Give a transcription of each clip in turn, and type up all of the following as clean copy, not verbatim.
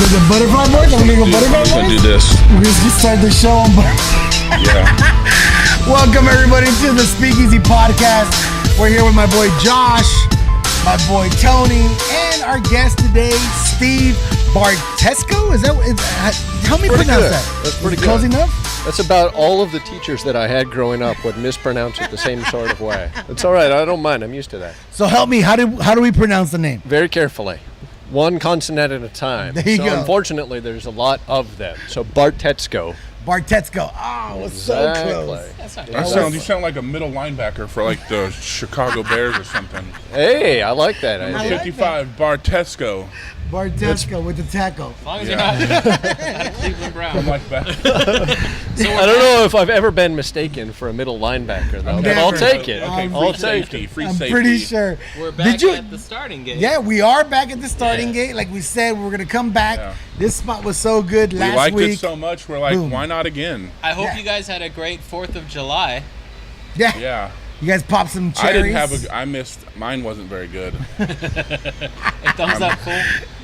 the butterfly voice? Are we gonna go butterfly voice? I'm gonna do this. We're gonna start the show on Yeah. Welcome everybody to the Speakeasy Podcast. We're here with my boy Josh, my boy Tony, and our guest today, Steve Bartetzko. Help me pronounce good. that. That's pretty Is it good. close enough? That's about all of the teachers that I had growing up would mispronounce it the same sort of way. It's all right. I don't mind. I'm used to that. So help me. How do we pronounce the name? Very carefully. One consonant at a time. There you go. Unfortunately, there's a lot of them. So Bartetzko. Bartetzko. Oh, it's so close. That's not You sound like a middle linebacker for like the Chicago Bears or something. Hey, I like that idea. like 55, Bartetzko. Bartetzko with the tackle. As long as you're not a Cleveland Brown. I'm like that. I don't know if I've ever been mistaken for a middle linebacker, though. But I'll take it. Okay, I'll free take safety. it. Free I'm safety. pretty sure. We're back at the starting gate. Yeah, we are back at the starting Yeah. gate. Like we said, we're gonna come back. Yeah. This spot was so good We last liked week. it so much, we're like, Boom. why not again? I hope Yeah. you guys had a great 4th of July. Yeah. Yeah. You guys popped some I cherries. didn't have I missed, mine wasn't very good. A thumbs up, cool.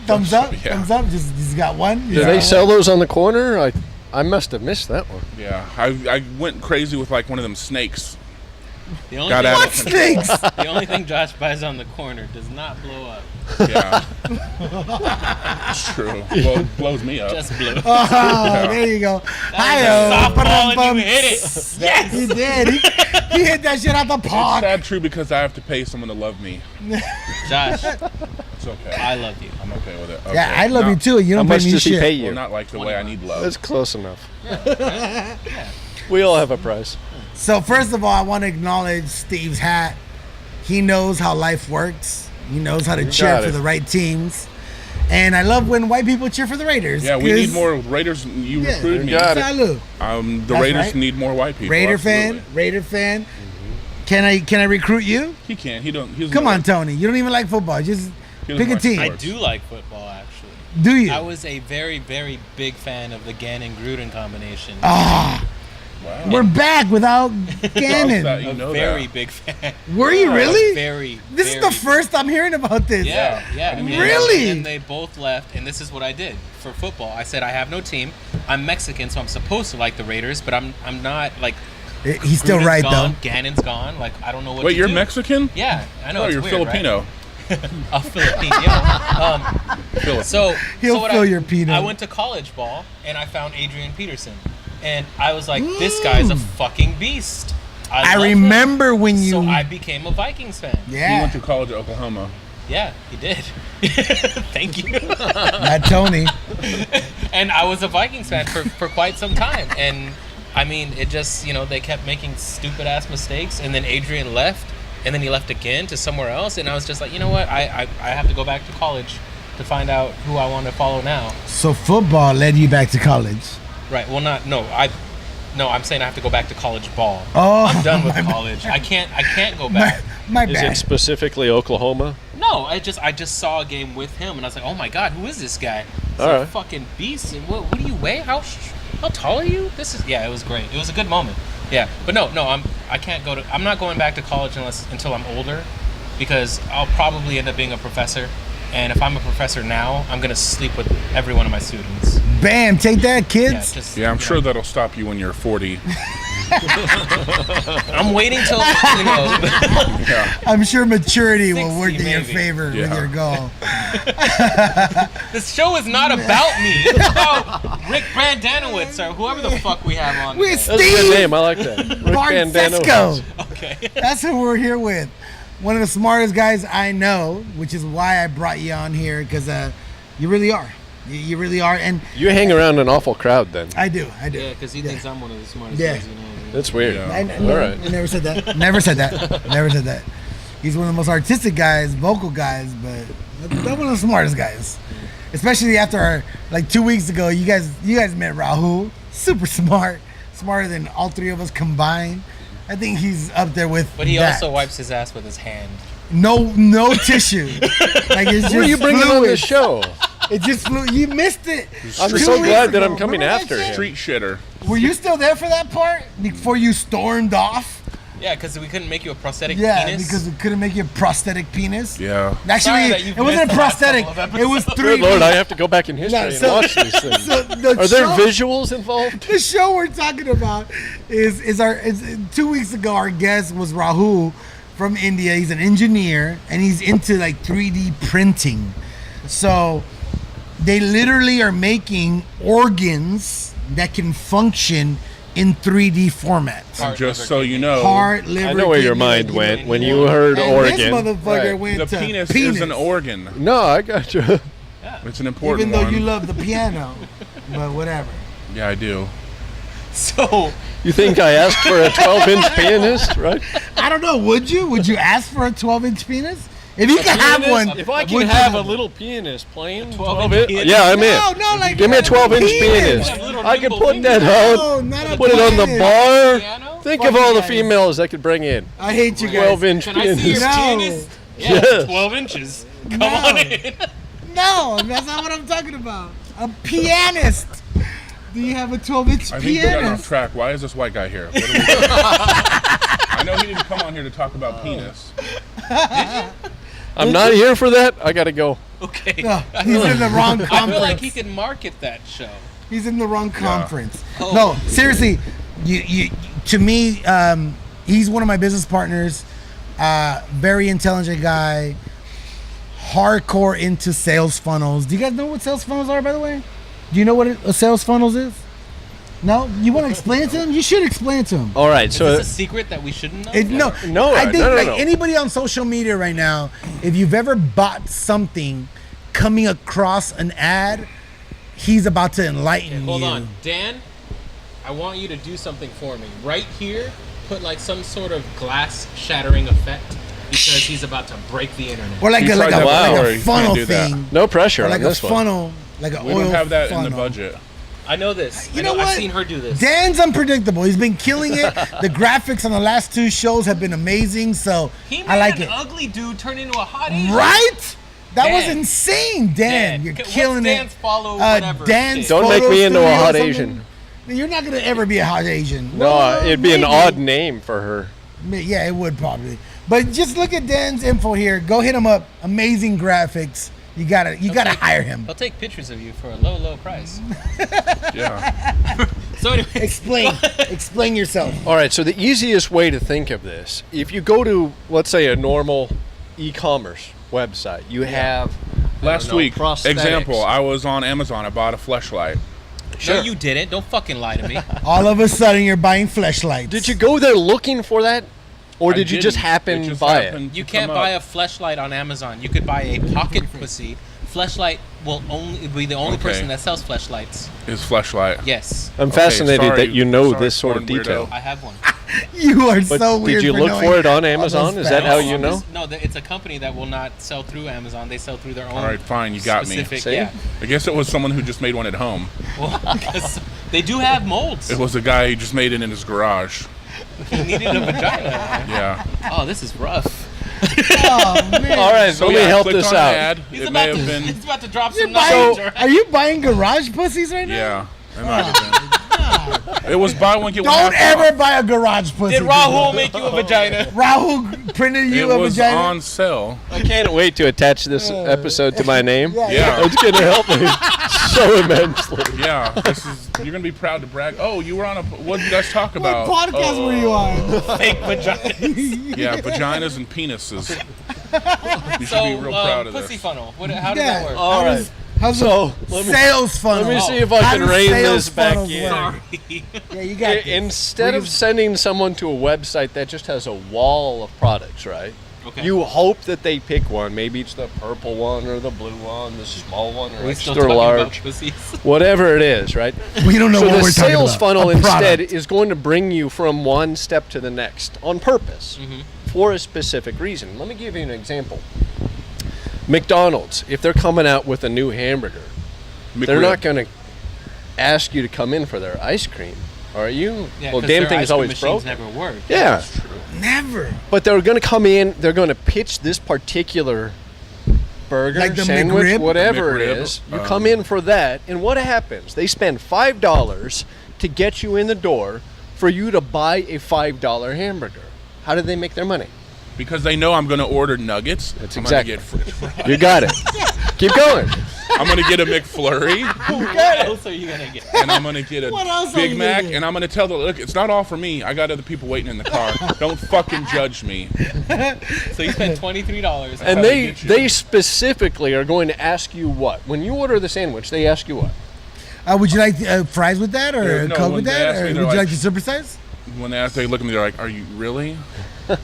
thumbs up. Yeah. Thumbs up. Just got one. Do they sell those on the corner? I must have missed that one. Yeah. I went crazy with like one of them snakes. The only, Got thing, out What of control. snakes? the only thing Josh buys on the corner does not blow up. Yeah. It's true. Well, it blows me up. Just blew. Oh, there you go. Hi-oh. Softball and you hit it. Yes, he did. He hit that shit out the It's park. sad true because I have to pay someone to love me. Josh, It's okay. I love you. I'm okay with it. Okay. Yeah, I love you too. You How don't pay much me does he shit. pay Well, you? not like the way I need love. That's close enough. We all have a price. So first of all, I want to acknowledge Steve's hat. He knows how life works. He knows how to cheer got for it. the right teams. And I love when white people cheer for the Raiders. Yeah, we 'cause- need more Raiders. You Yeah, recruited me. got it. Salud. The That's Raiders right. need more white people. Raider absolutely. fan. Raider fan. Can I recruit you? He can't. He don't. He doesn't Come know on, it. Tony. You don't even like football. Just He doesn't pick a like team. I sports. do like football, actually. Do you? I was a very, very big fan of the Gannon-Gruden combination. Ah, Wow. we're back without How's that? Gannon. You A know very that. big fan. Were you really? Very. This is very the big. first I'm hearing about this. Yeah. Really? And they both left, and this is what I did for football. I said I have no team. I'm Mexican, so I'm supposed to like the Raiders, but I'm not like. He's still Gruden's right gone, Gannon's gone. Like I don't know what. Wait, to you're do. Mexican? Yeah, I know. Oh, it's you're weird, Filipino. Right? A Filipino. So He'll so what fill your peanut. I went to college ball, and I found Adrian Peterson, and I was like, this guy's a fucking beast. I love remember him. when you. So I became a Vikings fan. He Yeah, went to college at Oklahoma. Yeah, he did. Thank you. not Tony. And I was a Vikings fan for quite some time. And I mean, it just, they kept making stupid ass mistakes. And then Adrian left. And then he left again to somewhere else. And I was just like, you know what? I have to go back to college to find out who I want to follow now. So football led you back to college. Right. Well, I'm saying I have to go back to college ball. Oh, I'm done with college. I can't go back. My Is bad. it specifically Oklahoma? No, I just saw a game with him, and I was like, oh my god, who is this guy? He's All a right. fucking beast. And what do you weigh? How tall are you? It was great. It was a good moment. Yeah, but no, I'm not going back to college until I'm older, because I'll probably end up being a professor. And if I'm a professor now, I'm gonna sleep with every one of my students. Bam! Take that, Yeah, kids. Yeah, I'm sure that'll stop you when you're 40. I'm waiting till Yeah. I'm sure maturity will 60 work in your maybe. favor with Yeah. your goal. This show is not about me. It's about Rick Brandanowitz or whoever the fuck we have on. With today. That's a good Steve name. I like that. Rick Bandano. Bartetzko. Okay. That's who we're here with. One of the smartest guys I know, which is why I brought you on here, because you really are. You really are, and You hang around an awful crowd then. I do. Yeah, because he thinks I'm one of the smartest Yeah. guys you know. That's weird. Yeah. All right. I never said that. Never said that. Never said that. He's one of the most artistic guys, vocal guys, but not one of the smartest guys. Especially after like 2 weeks ago, you guys met Rahul. Super smart, smarter than all three of us combined. I think he's up there with. But he that. also wipes his ass with his hand. no tissue. Like it's just Who are you bringing on fluid. this show? It just flew. You missed it. I'm 2 so weeks glad that ago. I'm coming Remember that after shit? him. Street shitter. Were you still there for that part before you stormed off? Yeah, because we couldn't make you a prosthetic Yeah, penis. because we couldn't make you a prosthetic penis. Yeah. Sorry Actually, that you've it wasn't a missed the last prosthetic. couple of It was Good 3D. Lord, I have to go back in history No, and so- watch these things. So the Are there show- visuals involved? The show we're talking about is 2 weeks ago. Our guest was Rahul from India. He's an engineer and he's into like 3D printing. So they literally are making organs that can function in 3D formats. Heart, Just liver, so kidney. you know, Heart, liver. I know where your kidney, mind like, went you when know. you heard And organ. This motherfucker Right. went the to penis penis is an organ. No, I got you. It's an important Even though one. you love the piano, but whatever. Yeah, I do. So, You think I asked for a 12-inch pianist, right? I don't know. Would you? Would you ask for a 12-inch penis? If you could have one, If I would can you have a little pianist playing 12-inch 12-inch, pianist? yeah, I'm No, in. no, like Give me a 12-inch penis. pianist. Little I can nimble put that fingers. No, out, not a put it on the penis. bar. piano? Think Fuck of all you the guys. females I could bring in. I hate you guys. 12-inch Can I see your pianist. No. penis? Yeah, Yes. 12 inches. Come No. on in. No, that's not what I'm talking about. A pianist. Do you have a 12-inch I think we got off pianist? track. Why is this white guy here? What are we doing? I know he didn't come on here to talk about penis. I'm not here for that. I gotta go. Okay. No, he's in the wrong I conference. feel like he could market that show. He's in the wrong conference. Oh. No, seriously, you to me, he's one of my business partners. Very intelligent guy, hardcore into sales funnels. Do you guys know what sales funnels are, by the way? Do you know what a sales funnels is? No, you want to explain it to him? You should explain it to him. All right, Is so this a secret that we shouldn't know? No, I think no, like no. anybody on social media right now, if you've ever bought something, coming across an ad, he's about to enlighten Hold you. on. Dan, I want you to do something for me. Right here, put like some sort of glass shattering effect because he's about to break the internet. Or like He a, like tried a, to like lower a it. You funnel can't do that. thing. no pressure Or like on a this one. funnel, like an We oil don't have that in the funnel. budget. I know this. You I know what? I've seen her do this. Dan's unpredictable. He's been killing it. The graphics on the last two shows have been amazing, so He made I like an it. ugly dude turn into a hot Asian. Right? That was Dan. insane, Dan. Dan. You're What's killing Dan's it. follow whatever Dan's shit? Don't make photo me into a studio or hot something. Asian. You're not gonna ever be a hot Asian. No, Well, it'd be an maybe. odd name for her. Yeah, it would probably. But just look at Dan's info here. Go hit him up. Amazing graphics. You gotta hire him. I'll take pictures of you for a low price. Yeah. So anyway, Explain yourself. All right, so the easiest way to think of this, if you go to, let's say, a normal e-commerce website, you have Last know, week, prosthetics. example, I was on Amazon. I bought a fleshlight. no, you didn't. Don't fucking lie to me. All of a sudden, you're buying fleshlights. Did you go there looking for that, or I did you just didn't. happen It just by happened it? to You can't come buy up. a fleshlight on Amazon. You could buy a pocket pussy. Fleshlight will only be the only Okay. person that sells fleshlights. Is fleshlight. Yes, I'm Okay, fascinated sorry- that you know sorry, this sort of porn detail. weirdo. I have one. You are But so weird. did you for look knowing for it on all Amazon? those Is that facts. how you know? No, it's a company that will not sell through Amazon. They sell through their own. All right, fine. You got me. specific, See? Yeah. I guess it was someone who just made one at home. Well, because they do have molds. It was a guy who just made it in his garage. He needed a vagina. Yeah. Oh, this is rough. Oh, man. All right, So let me yeah, I help clicked this on an out. ad. He's It about may to. have been. He's about to drop You're some buying, knowledge. are you buying garage pussies right now? Yeah. It might have been. It was buy one get one Don't half ever off. buy a garage pussy. Did Rahul make you a vagina? Rahul printed you It a was vagina? on sale. I can't wait to attach this episode to my name. Yeah. It's going to help me so immensely. Yeah. This is. You're gonna be proud to brag. Oh, you were on a. What did you guys talk What about? podcast Oh, were you on? Fake vagina. Yeah, vaginas and penises. You should So, be real proud of pussy this. funnel. How does Yeah. that work? All right. How's So, the let me- sales funnel? Let me see if I How can do rein sales this back funnels in. work? Sorry. Yeah, you got this. Instead of sending someone to a website that just has a wall of products, right? Okay. You hope that they pick one. Maybe it's the purple one or the blue one, the small one or Are we still extra talking about large. pussies? Whatever it is, right? We don't know So what the we're talking sales about. funnel A instead product. is going to bring you from one step to the next on purpose for a specific reason. Let me give you an example. McDonald's, if they're coming out with a new hamburger, they're not going to ask you to come in for their ice cream, are you? Yeah, well, 'cause damn their thing ice is cream always machines broken. never work. Yeah, Never. but they're going to come in. They're going to pitch this particular burger, Like the sandwich, McRib? whatever it McRib, is. You come in for that, and what happens? They spend $5 to get you in the door for you to buy a $5 hamburger. How do they make their money? Because they know I'm going to order nuggets. That's I'm exactly. going to get French fries. You got it. Keep going. I'm going to get a McFlurry. What else are you gonna get? And I'm going to get What a else are Big you Mac. gonna get? And I'm going to tell them, look, it's not all for me. I got other people waiting in the car. Don't fucking judge me. So you spent $23. And how they they get you. they specifically are going to ask you what? When you order the sandwich, they ask you what? Would you like fries with that, or No, Coke when with they that, ask me, or would they're you like- like to supersize? When they look at me, they're like, are you really? What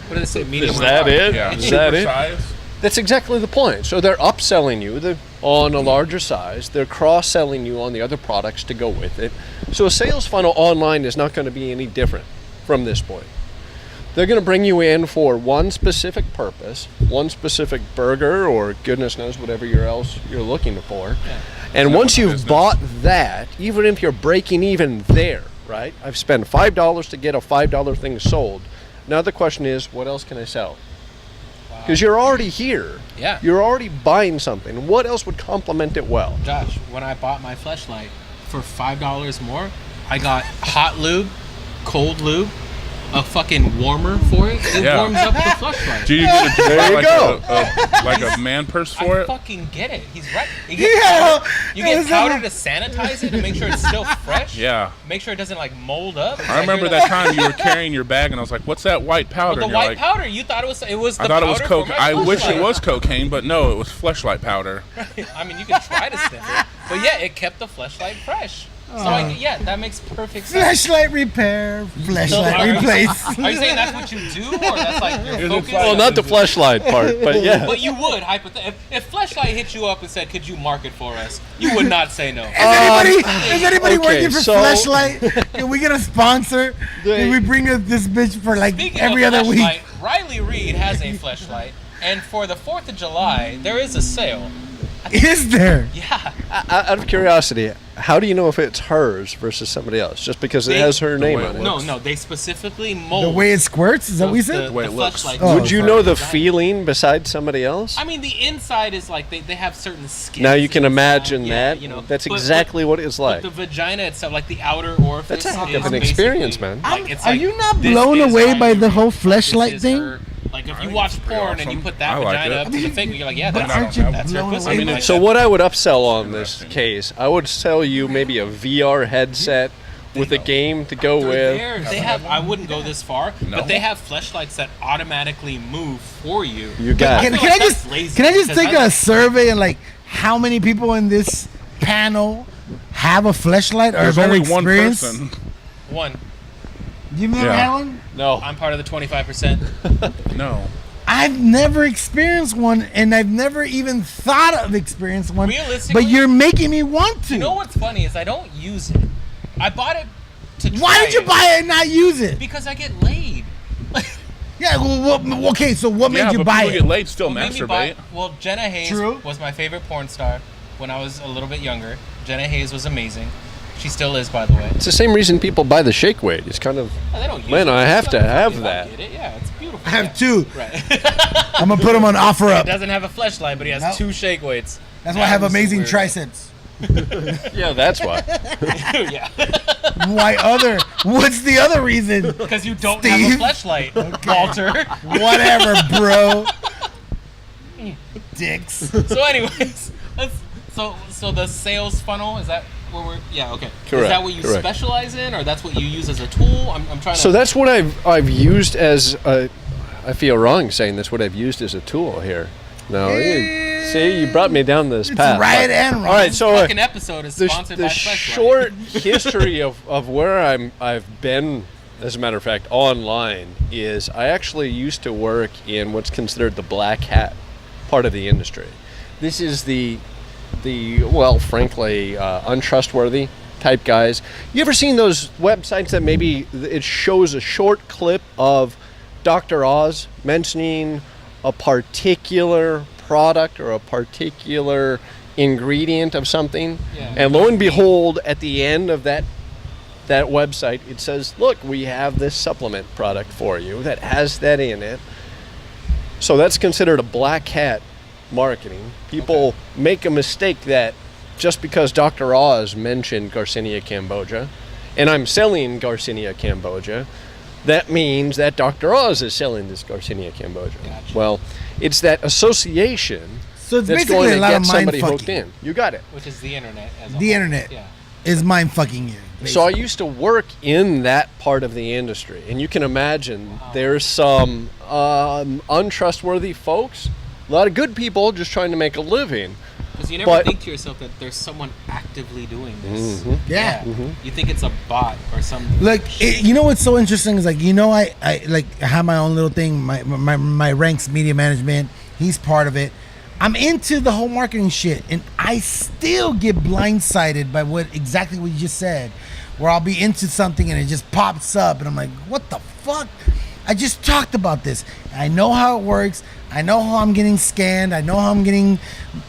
did it say? Medium. Is or that large? it? Yeah. Is that Super it? size. That's exactly the point. So they're upselling you on a larger size. They're cross-selling you on the other products to go with it. So a sales funnel online is not going to be any different from this point. They're going to bring you in for one specific purpose, one specific burger, or goodness knows whatever else you're looking for. Yeah. And It's once not my you've business. bought that, even if you're breaking even there, right? I've spent $5 to get a $5 thing sold. Now the question is, what else can I sell? Because you're already here. Yeah. You're already buying something. What else would complement it well? Josh, when I bought my fleshlight for $5 more, I got hot lube, cold lube, a fucking warmer for it. It Yeah. warms up the fleshlight. Do you get There you like go. like a man purse for I it? fucking get it. He's right. You Yeah. get powder, you It get was powder a- to sanitize it and make sure it's still fresh. Yeah. Make sure it doesn't like mold up. I remember that time you were carrying your bag, and I was like, "What's that white powder?" The And you're white like, powder. You thought it was. It was. The I thought it was powder coke. for my I wish it fleshlight. was cocaine, but no, it was fleshlight powder. I mean, you could try to sniff it, but yeah, it kept the fleshlight fresh. So yeah, that makes perfect sense. Flashlight repair, So flashlight are you- replace. Are you saying that's what you do, or that's like your Is it focus? like- Well, not the fleshlight part, but yeah. But you would, if Fleshlight hit you up and said, "Could you market for us?" You would not say no. Is anybody okay, working for so- Flashlight? Can we get a sponsor? They- Can we bring this bitch for like Speaking every of other week? Fleshlight, Riley Reid has a Fleshlight, and for the 4th of July, there is a sale. Is there? Yeah, Out of curiosity, how do you know if it's hers versus somebody else? Just because it They- has her name way on it it? no, they specifically mold The way it squirts? Is that what we said? the way it looks. Fleshlight. Oh. Would you know the feeling besides somebody else? I mean, the inside is like they have certain skins. Now you can inside, imagine yeah, that. You know, That's but- exactly what it's but like. the vagina itself, like the outer orifice. That's a heck is of an basically, experience, man. Like, it's Are like, you not this blown is away by Riley the Reid, whole this fleshlight is thing? her. Like if you think watch it's pretty porn and you awesome. put that I like vagina it. up to the figure, you're like, yeah, But that's, aren't you that's her blown pussy. away I mean, by it's- So what I would upsell on this Interesting. case, I would sell you maybe a VR headset with a game to go with. They have. I wouldn't go this far, No. but they have fleshlights that automatically move for you. You got Can, it. feel can I like just that's lazy can I just because take I a like- survey and like how many people in this panel have a fleshlight or There's have only ever one experienced? person. One. You never Yeah. had one? No. I'm part of the 25%. No. I've never experienced one, and I've never even thought of experiencing one. Realistically- But you're making me want to. You know what's funny is I don't use it. I bought it to try Why did you it buy it and not use it? Because I get laid. Yeah, well, okay, so what Yeah, made you but buy people it? get laid, still What made me masturbate. Well, Jenna Hayes True. was my favorite porn star when I was a little bit younger. Jenna Hayes was amazing. She still is, by the way. It's the same reason people buy the shake weight. It's kind of, Oh, they don't use Man, it. I have to It's have fucking- that. I get it. Yeah, it's beautiful. I have yeah. two. Right. I'm gonna put them on offer He up. doesn't have a fleshlight, but he has Nope. 2 shake weights. That's why I have That was amazing weird. triceps. yeah, that's why. Yeah. Why other? What's the other reason? Because you don't Steve? have a fleshlight, Walter. Whatever, bro. Dicks. So, anyways, so the sales funnel, is that where we're? Yeah, okay. Is Correct, that what you correct. specialize in, or that's what you use as a tool? I'm trying to. So that's what I've used as a, I feel wrong saying that's what I've used as a tool here. No, see, you brought me down this It's path. right But- and wrong. All right, so fucking episode is sponsored the by Fleshlight. short history of where I've been, as a matter of fact, online is I actually used to work in what's considered the black hat part of the industry. This is the well, frankly, untrustworthy type guys. You ever seen those websites that maybe it shows a short clip of Dr. Oz mentioning a particular product or a particular ingredient of something, Yeah. and lo and behold, at the end of that website, it says, "Look, we have this supplement product for you that has that in it." So that's considered a black hat marketing. People make a mistake that just because Dr. Oz mentioned Garcinia cambogia, and I'm selling Garcinia cambogia, that means that Dr. Oz is selling this Garcinia cambogia. Gotcha. Well, it's that association So it's that's basically going to a lot get of mind somebody hooked fucking. in. You got it. Which is the internet. As a The whole. internet Yeah. is mind fucking you. So I basically. used to work in that part of the industry, and you can imagine there's some untrustworthy folks, a lot of good people just trying to make a living. Because you never But- think to yourself that there's someone actively doing this. Yeah. You think it's a bot or some. Look, you know what's so interesting is like, you know, I like have my own little thing. My ranks media management. He's part of it. I'm into the whole marketing shit, and I still get blindsided by exactly what you just said, where I'll be into something and it just pops up, and I'm like, what the fuck? I just talked about this. I know how it works. I know how I'm getting scanned. I know how I'm getting,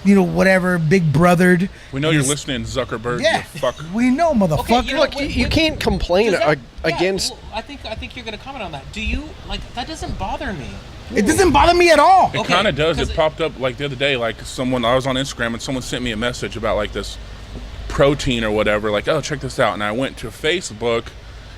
whatever, big brothered. We know you're listening, Zuckerberg. Yeah, You fuck. we know, motherfucker. you know, Look, you can't complain Does that- against. well, I think you're gonna comment on that. Do you like that? Doesn't bother me. It doesn't bother me at all. It Okay, kind of does. 'cause It popped up like the other day. Like I was on Instagram and someone sent me a message about like this protein or whatever. Like, oh, check this out. And I went to Facebook,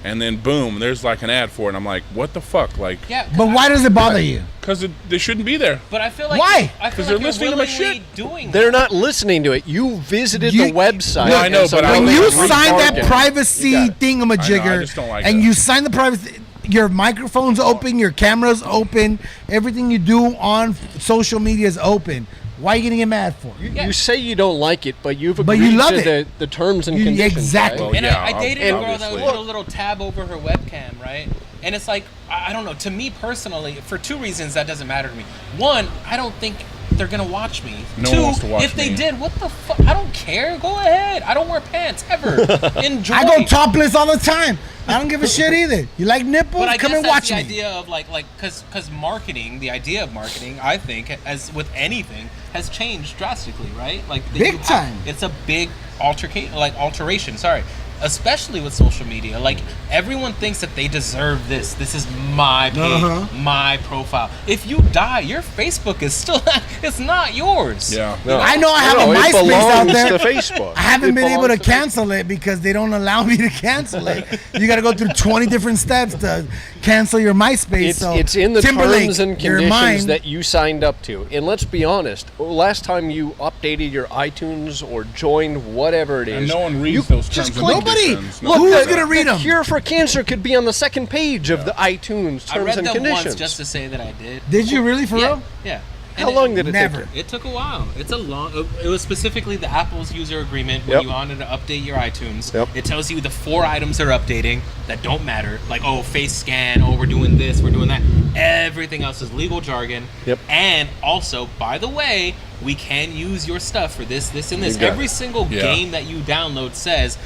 and then boom, there's like an ad for it. And I'm like, what the fuck? Like, Yeah. But why does it bother you? because they shouldn't be there. But I feel like Why? I feel 'Cause like they're you're listening to my willingly shit. doing. They're that. not listening to it. You visited You- the website. No, I know, and but When I you was sign that retargeting. privacy You got it. thingamajigger, I know, I just don't like and it. you sign the privacy, your microphone's open, your camera's open, everything you do on social media is open. Why are you gonna get mad for? You say you don't like it, but you've But agreed you love to it. the terms and You- conditions. exactly. right? And Yeah, I dated a girl that obviously. would put a little tab over her webcam, right? And it's like, I don't know. To me personally, for two reasons, that doesn't matter to me. One, I don't think they're gonna watch me. No Two, one wants to watch if they me. did, what the fuck? I don't care. Go ahead. I don't wear pants ever. Enjoy. I go topless all the time. I don't give a shit either. You like nipples? But I Come guess and that's watch the me. idea of like because marketing, the idea of marketing, I think, as with anything, has changed drastically, right? Like Big time. It's a big alteration. Sorry. Especially with social media, like everyone thinks that they deserve this. This is my page, my profile. If you die, your Facebook is still it's not yours. Yeah. No. I know I have a it MySpace belongs out there. to Facebook. I haven't It been able to belongs cancel it because they don't allow me to cancel it. You got to go through 20 different steps to cancel your MySpace. It's in the Timberlake, terms and you're conditions mine. that you signed up to. And let's be honest, last time you updated your iTunes or joined whatever it is, And no one reads you those just terms and click- Nobody. conditions. Look, who's No. gonna read The them? cure for cancer could be on the second page of the iTunes I terms read and them conditions. once just to say that I did. Did you really, for yeah, real? Yeah. How And long did it Never. take? It took a while. It's a long. It was specifically the Apple's user agreement when Yep. you wanted to update your iTunes. Yep. It tells you the 4 items they're updating that don't matter, like face scan. We're doing this. We're doing that. Everything else is legal jargon. Yep. And also, by the way, we can use your stuff for this, this, and this. You got Every it. single Yeah. game that you download says,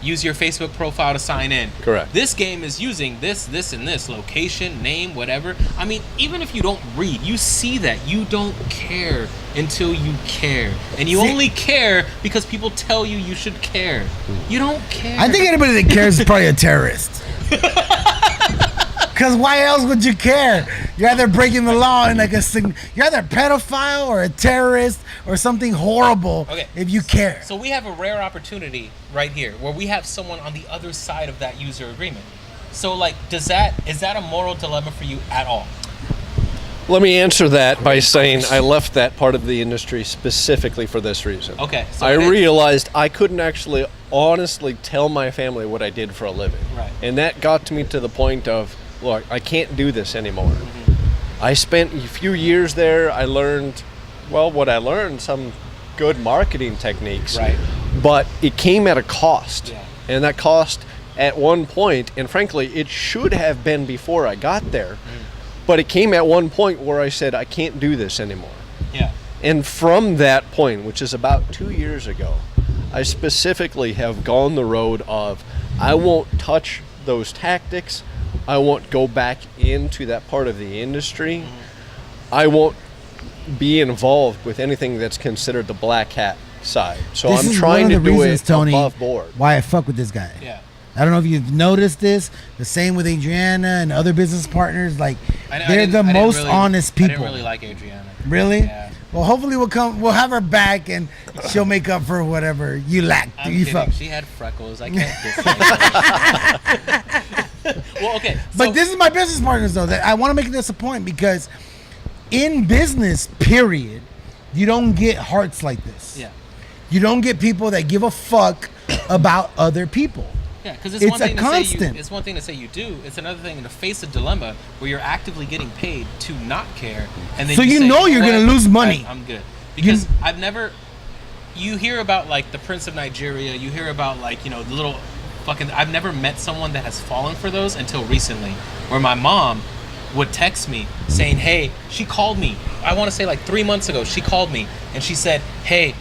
use your Facebook profile to sign in. Correct. This game is using this, this, and this location, name, whatever. I mean, even if you don't read, you see that. You don't care until you care. And you See- only care because people tell you you should care. You don't care. I think anybody that cares is probably a terrorist. Because why else would you care? You're either breaking the law and you're either a pedophile or a terrorist or something horrible. Okay. If you care. So we have a rare opportunity right here where we have someone on the other side of that user agreement. So is that a moral dilemma for you at all? Let me answer that by saying I left that part of the industry specifically for this reason. Okay. So I it is- realized I couldn't actually honestly tell my family what I did for a living. Right. And that got to me to the point of, look, I can't do this anymore. I spent a few years there. I learned, what I learned, some good marketing techniques. Right. But it came at a cost. Yeah. And that cost at one point, and frankly, it should have been before I got there, but it came at one point where I said, I can't do this anymore. Yeah. And from that point, which is about 2 years ago, I specifically have gone the road of I won't touch those tactics. I won't go back into that part of the industry. I won't be involved with anything that's considered the black hat side. So This I'm is trying one to of the do reasons, it Tony, above board. why I fuck with this guy. Yeah. I don't know if you've noticed this. The same with Adriana and other business partners. Like I they're didn't- the I didn't most really- honest I people. didn't really like Adriana. Really? Yeah. Well, hopefully we'll have her back and she'll make up for whatever you lacked. I'm You kidding. fuck. She had freckles. I can't dislike her. Well, okay. But this is my business partners, though, that I want to make this a point because in business, period, you don't get hearts like this. Yeah. You don't get people that give a fuck about other people. Yeah, because It's one a thing to constant. say it's one thing to say you do. It's another thing to face a dilemma where you're actively getting paid to not care, and then So you say, know you're what? gonna lose money. I'm good because I've never. You hear about like the Prince of Nigeria. You hear about like the little fucking. I've never met someone that has fallen for those until recently, where my mom would text me saying, "Hey," she called me. I want to say like 3 months ago. She called me and she said, "Hey,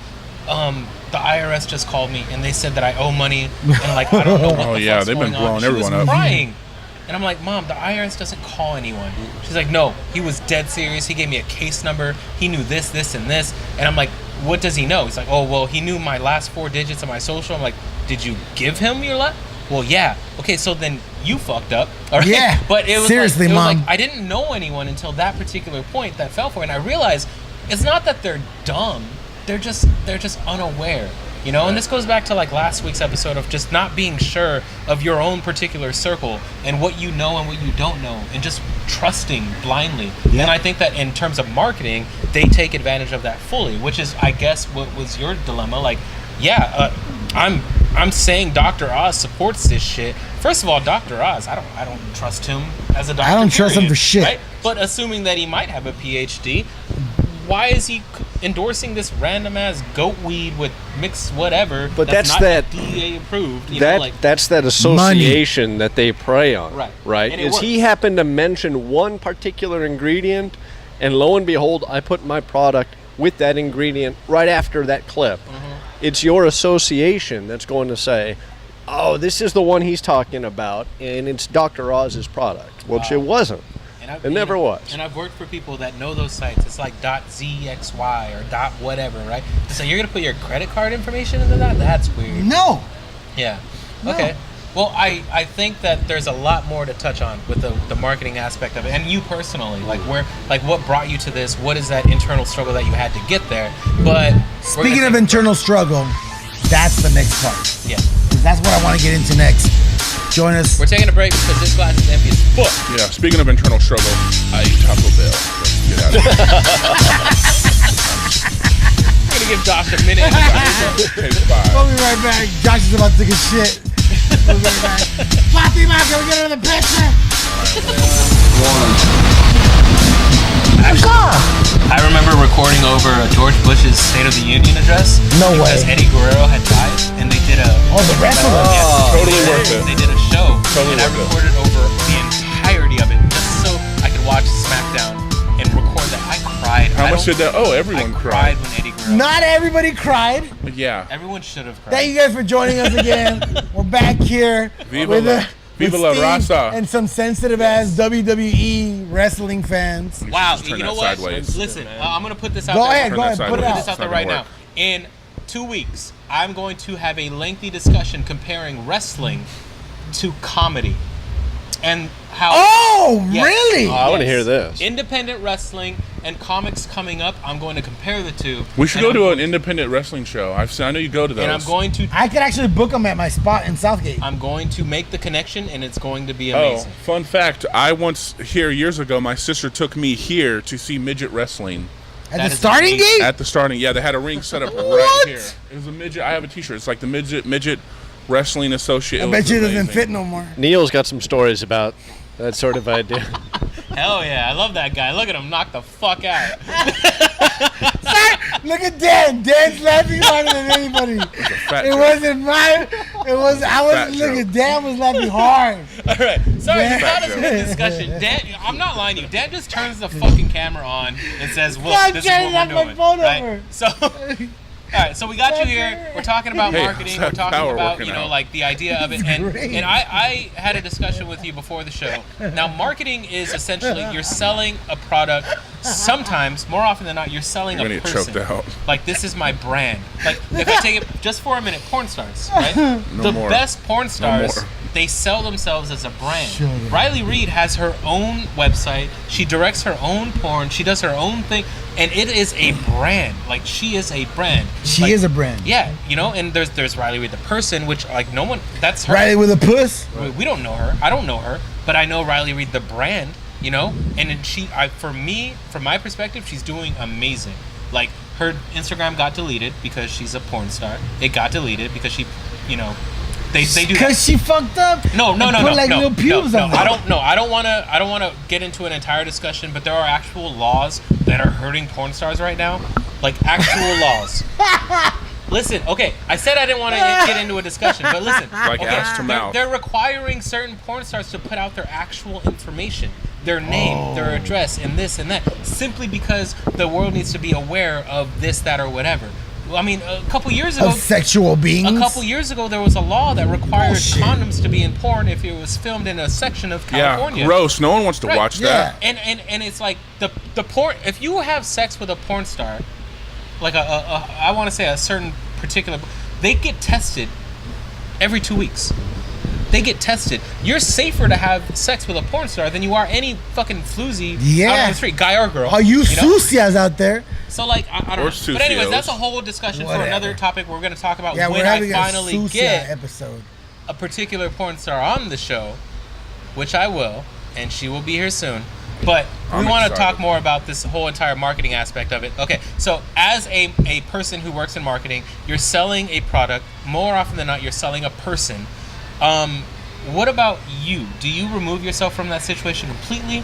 the IRS just called me and they said that I owe money and like I don't know what the fuck's they've been going on." blowing everyone She was up. crying. And I'm like, "Mom, the IRS doesn't call anyone." She's like, "No, he was dead serious. He gave me a case number. He knew this, this, and this." And I'm like, "What does he know?" He's like, "Oh, well, he knew my last 4 digits of my social." I'm like, "Did you give him your last?" "Well, yeah." "Okay, so then you fucked up." All right? Yeah. But it was Seriously, like, Mom. I didn't know anyone until that particular point that fell for it. And I realized it's not that they're dumb. They're just unaware. And this goes back to like last week's episode of just not being sure of your own particular circle and what you know and what you don't know and just trusting blindly. Yeah. And I think that in terms of marketing, they take advantage of that fully, which is, I guess, what was your dilemma. Like, I'm saying Dr. Oz supports this shit. First of all, Dr. Oz, I don't trust him as a doctor. I don't trust him period, for shit. Right? But assuming that he might have a PhD, why is he endorsing this random ass goat weed with mixed whatever? But that's not that- DEA approved. That's that association that they prey on. Right. And it Is he happened to mention one particular ingredient, and lo and behold, I put my product with that ingredient right after that clip. It's your association that's going to say, "Oh, this is the one he's talking about, and it's Dr. Oz's product," which it wasn't. It never was. And I've worked for people that know those sites. It's like .zxy or .whatever, right? So you're gonna put your credit card information into that? That's weird. No. Yeah. No. Okay. Well, I think that there's a lot more to touch on with the marketing aspect of it, and you personally, what brought you to this? What is that internal struggle that you had to get there? But Speaking of internal struggle, that's the next part. yeah, 'Cause that's what I want to get into next. Join us. we're taking a break because this glass is empty as fuck. Yeah, speaking of internal struggle, I ate Taco Bell. Let's get out of here. I'm gonna give Josh a minute. Okay, bye. We'll be right back. Josh is about to take a shit. We'll be right back. Fatima, can we get another picture? I remember recording over George Bush's State of the Union address. No way. Because Eddie Guerrero had died, and they did a The wrestler. Totally worth it. They did a show, Totally and I worth it. recorded over the entirety of it just so I could watch SmackDown and record that. I cried. How much did that? Oh, everyone I cried. when Eddie Guerrero. Not everybody cried. Yeah. Everyone should have cried. Thank you guys for joining us again. We're back here Viva la Steve raza. and some sensitive ass WWE wrestling fans. Wow, Just turn you know that what? sideways. Listen, I'm gonna put this out Go there. ahead, Turn go that ahead, put it sideways. Put out. this out there It's not right gonna now. In 2 weeks, I'm going to have a lengthy discussion comparing wrestling to comedy and how. Oh, Yes. really? I want to hear this. Independent wrestling and comics coming up. I'm going to compare the two. We should And go to I'm- an independent wrestling show. I know you go to those. And I'm going to. I could actually book them at my spot in Southgate. I'm going to make the connection, and it's going to be Oh, amazing. fun fact. I once, here years ago, my sister took me here to see midget wrestling. At that the is starting amazing. gate? At the starting, yeah, they had a ring set up right What? here. It was a midget. I have a T-shirt. It's like the midget wrestling associate. I It bet was you it doesn't amazing. fit no more. Neil's got some stories about that sort of idea. Hell yeah, I love that guy. Look at him knock the fuck out. Look at Dan. Dan's laughing harder than anybody. Fat It joke. wasn't mine. It was. I Fat was. Look joke. at Dan was laughing hard. All right, sorry, Dan- how does this discussion? Dan, I'm not lying to you. Dan just turns the fucking camera on and says, "Look, God, this is turn what that we're my doing." phone Right? over. So, all right, so we got you here. We're talking about Hey, marketing. how's We're that talking power about working out? like the idea of it, and great. I had a discussion with you before the show. Now, marketing is essentially you're selling a product. Sometimes, more often than not, you're selling You're a gonna get person. choked out. Like, this is my brand. Like, if I take it just for a minute, porn stars, right? No The more. best porn stars, more. they sell themselves as a brand. Shut up. Riley Reid has her own website. She directs her own porn. She does her own thing, and it is a brand. Like, she is a brand. She is a brand. Yeah, you know. And there's Riley Reid the person, which like no one. That's her. Riley with a puss. We don't know her. I don't know her, but I know Riley Reid the brand. You know, and then from my perspective, she's doing amazing. Like, her Instagram got deleted because she's a porn star. It got deleted because she, you know, they do. Because she fucked up. No. Put like little pubes on there. I don't know. I don't want to get into an entire discussion, but there are actual laws that are hurting porn stars right now, like actual laws. Listen, okay, I said I didn't want to get into a discussion, but listen. Like okay, ass to mouth. They're requiring certain porn stars to put out their actual information, their name, their address, and this and that, simply because the world needs to be aware of this, that, or whatever. I mean, a couple years ago, Of sexual beings. a couple years ago, there was a law that required Bullshit. condoms to be in porn if it was filmed in a section of California. Yeah, gross. No one wants to Right. watch Yeah. that. And it's like the porn. If you have sex with a porn star, like I want to say a certain particular, they get tested every 2 weeks. They get tested. You're safer to have sex with a porn star than you are any fucking floozy out on the street, guy or girl. All you know? sucias out there. So like I don't Or know. But anyways, sucios. that's a whole discussion for Whatever. another topic. We're going to talk about Yeah, when we're I having finally a sucia get episode. a particular porn star on the show, which I will, and she will be here soon. But we I'm want to excited. talk more about this whole entire marketing aspect of it. Okay, so as a person who works in marketing, you're selling a product. More often than not, you're selling a person. What about you? Do you remove yourself from that situation completely?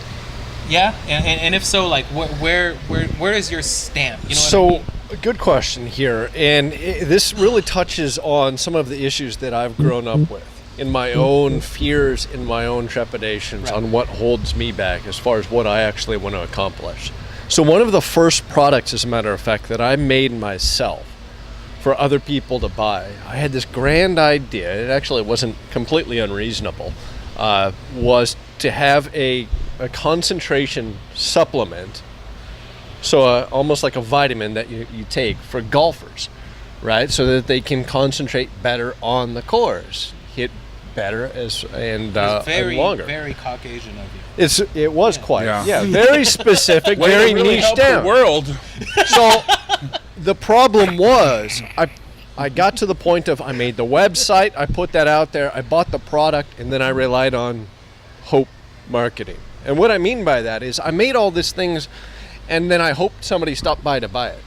Yeah, and if so, like where is your stamp? You know what I mean? So, good question here, and this really touches on some of the issues that I've grown up with, in my own fears, in my own trepidations, Right. on what holds me back as far as what I actually want to accomplish. So, one of the first products, as a matter of fact, that I made myself for other people to buy, I had this grand idea. It actually wasn't completely unreasonable. Was to have a concentration supplement, so almost like a vitamin that you take for golfers, right? So that they can concentrate better on the course, hit better It's and very longer. very Caucasian of you. It was quite Yeah. very specific, Way to very really niche help down. the world. So the problem was I got to the point of I made the website, I put that out there, I bought the product, and then I relied on hope marketing. And what I mean by that is I made all these things and then I hoped somebody stopped by to buy it.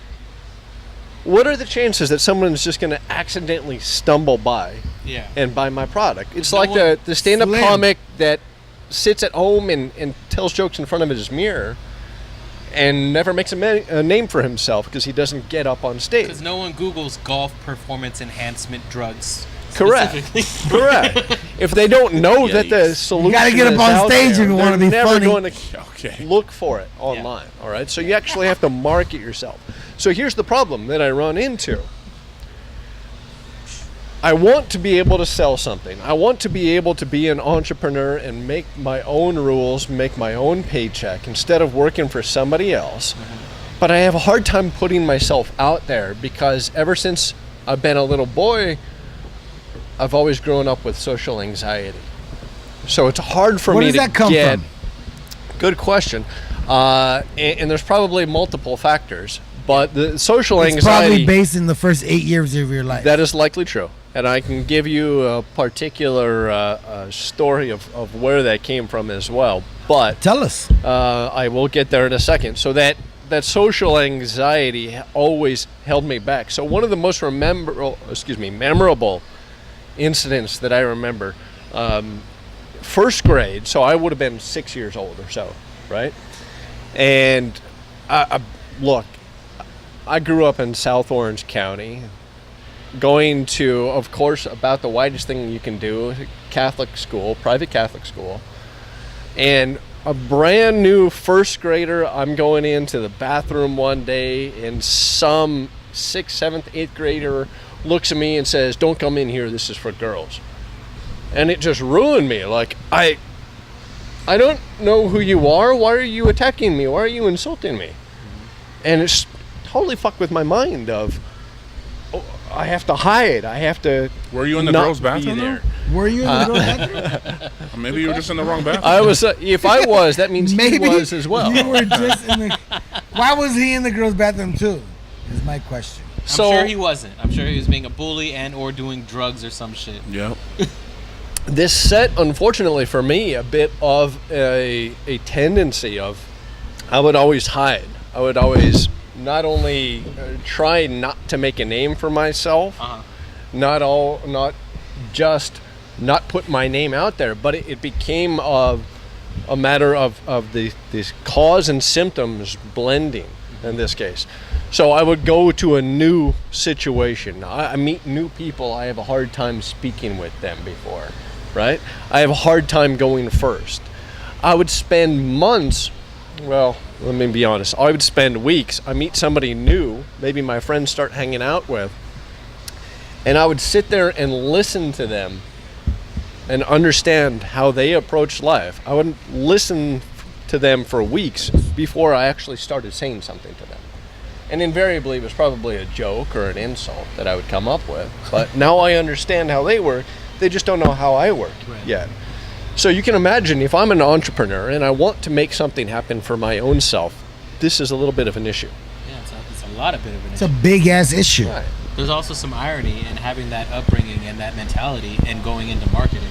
What are the chances that someone's just going to accidentally stumble by Yeah. and buy my product? It's No like one- the stand-up Slim. comic that sits at home and tells jokes in front of his mirror and never makes a name for himself because he doesn't get up on stage. Because no one Googles golf performance enhancement drugs. Correct. specifically. Correct. If they don't know that the Yikes. solution gotta get up is on out stage there, if you wanna they're be never funny. going to Okay. look for it online. All right. So you actually have to market yourself. So here's the problem that I run into. I want to be able to sell something. I want to be able to be an entrepreneur and make my own rules, make my own paycheck instead of working for somebody else. But I have a hard time putting myself out there because ever since I've been a little boy, I've always grown up with social anxiety. So it's hard for Where me does to that come get. from? Good question. And there's probably multiple factors, but the social It's anxiety. probably based in the first 8 years of your life. That is likely true. And I can give you a particular story of where that came from as well. But Tell us. I will get there in a second. So that social anxiety always held me back. So one of the most memorable incidents that I remember, first grade, so I would have been 6 years old or so, right? And look, I grew up in South Orange County, going to, of course, about the widest thing you can do, Catholic school, private Catholic school. And a brand new first grader, I'm going into the bathroom one day and some 6th, 7th, 8th grader looks at me and says, "Don't come in here, this is for girls." And it just ruined me. Like, I don't know who you are. Why are you attacking me? Why are you insulting me? And it's totally fucked with my mind of, I have to hide. I have to. Were you in the not girls' be bathroom, there. though? Were you in the girls' bathroom? Or maybe you were just in the wrong bathroom. I was. If I was, that means Maybe he was as well. You were just in the. Why was he in the girls' bathroom too? Is my question. I'm sure he wasn't. I'm sure he was being a bully and or doing drugs or some shit. Yep. This set, unfortunately for me, a bit of a tendency of, I would always hide. I would always not only try not to make a name for myself, not just not put my name out there, but it became a matter of these cause and symptoms blending in this case. So I would go to a new situation. I meet new people. I have a hard time speaking with them before, right? I have a hard time going first. I would spend months, well, let me be honest, I would spend weeks. I meet somebody new, maybe my friends start hanging out with, and I would sit there and listen to them and understand how they approach life. I would listen to them for weeks before I actually started saying something to them. And invariably, it was probably a joke or an insult that I would come up with. But now I understand how they work. They just don't know how I work yet. So you can imagine if I'm an entrepreneur and I want to make something happen for my own self, this is a little bit of an issue. Yeah, it's a lot of bit of an It's issue. a big ass issue. Right. There's also some irony in having that upbringing and that mentality and going into marketing.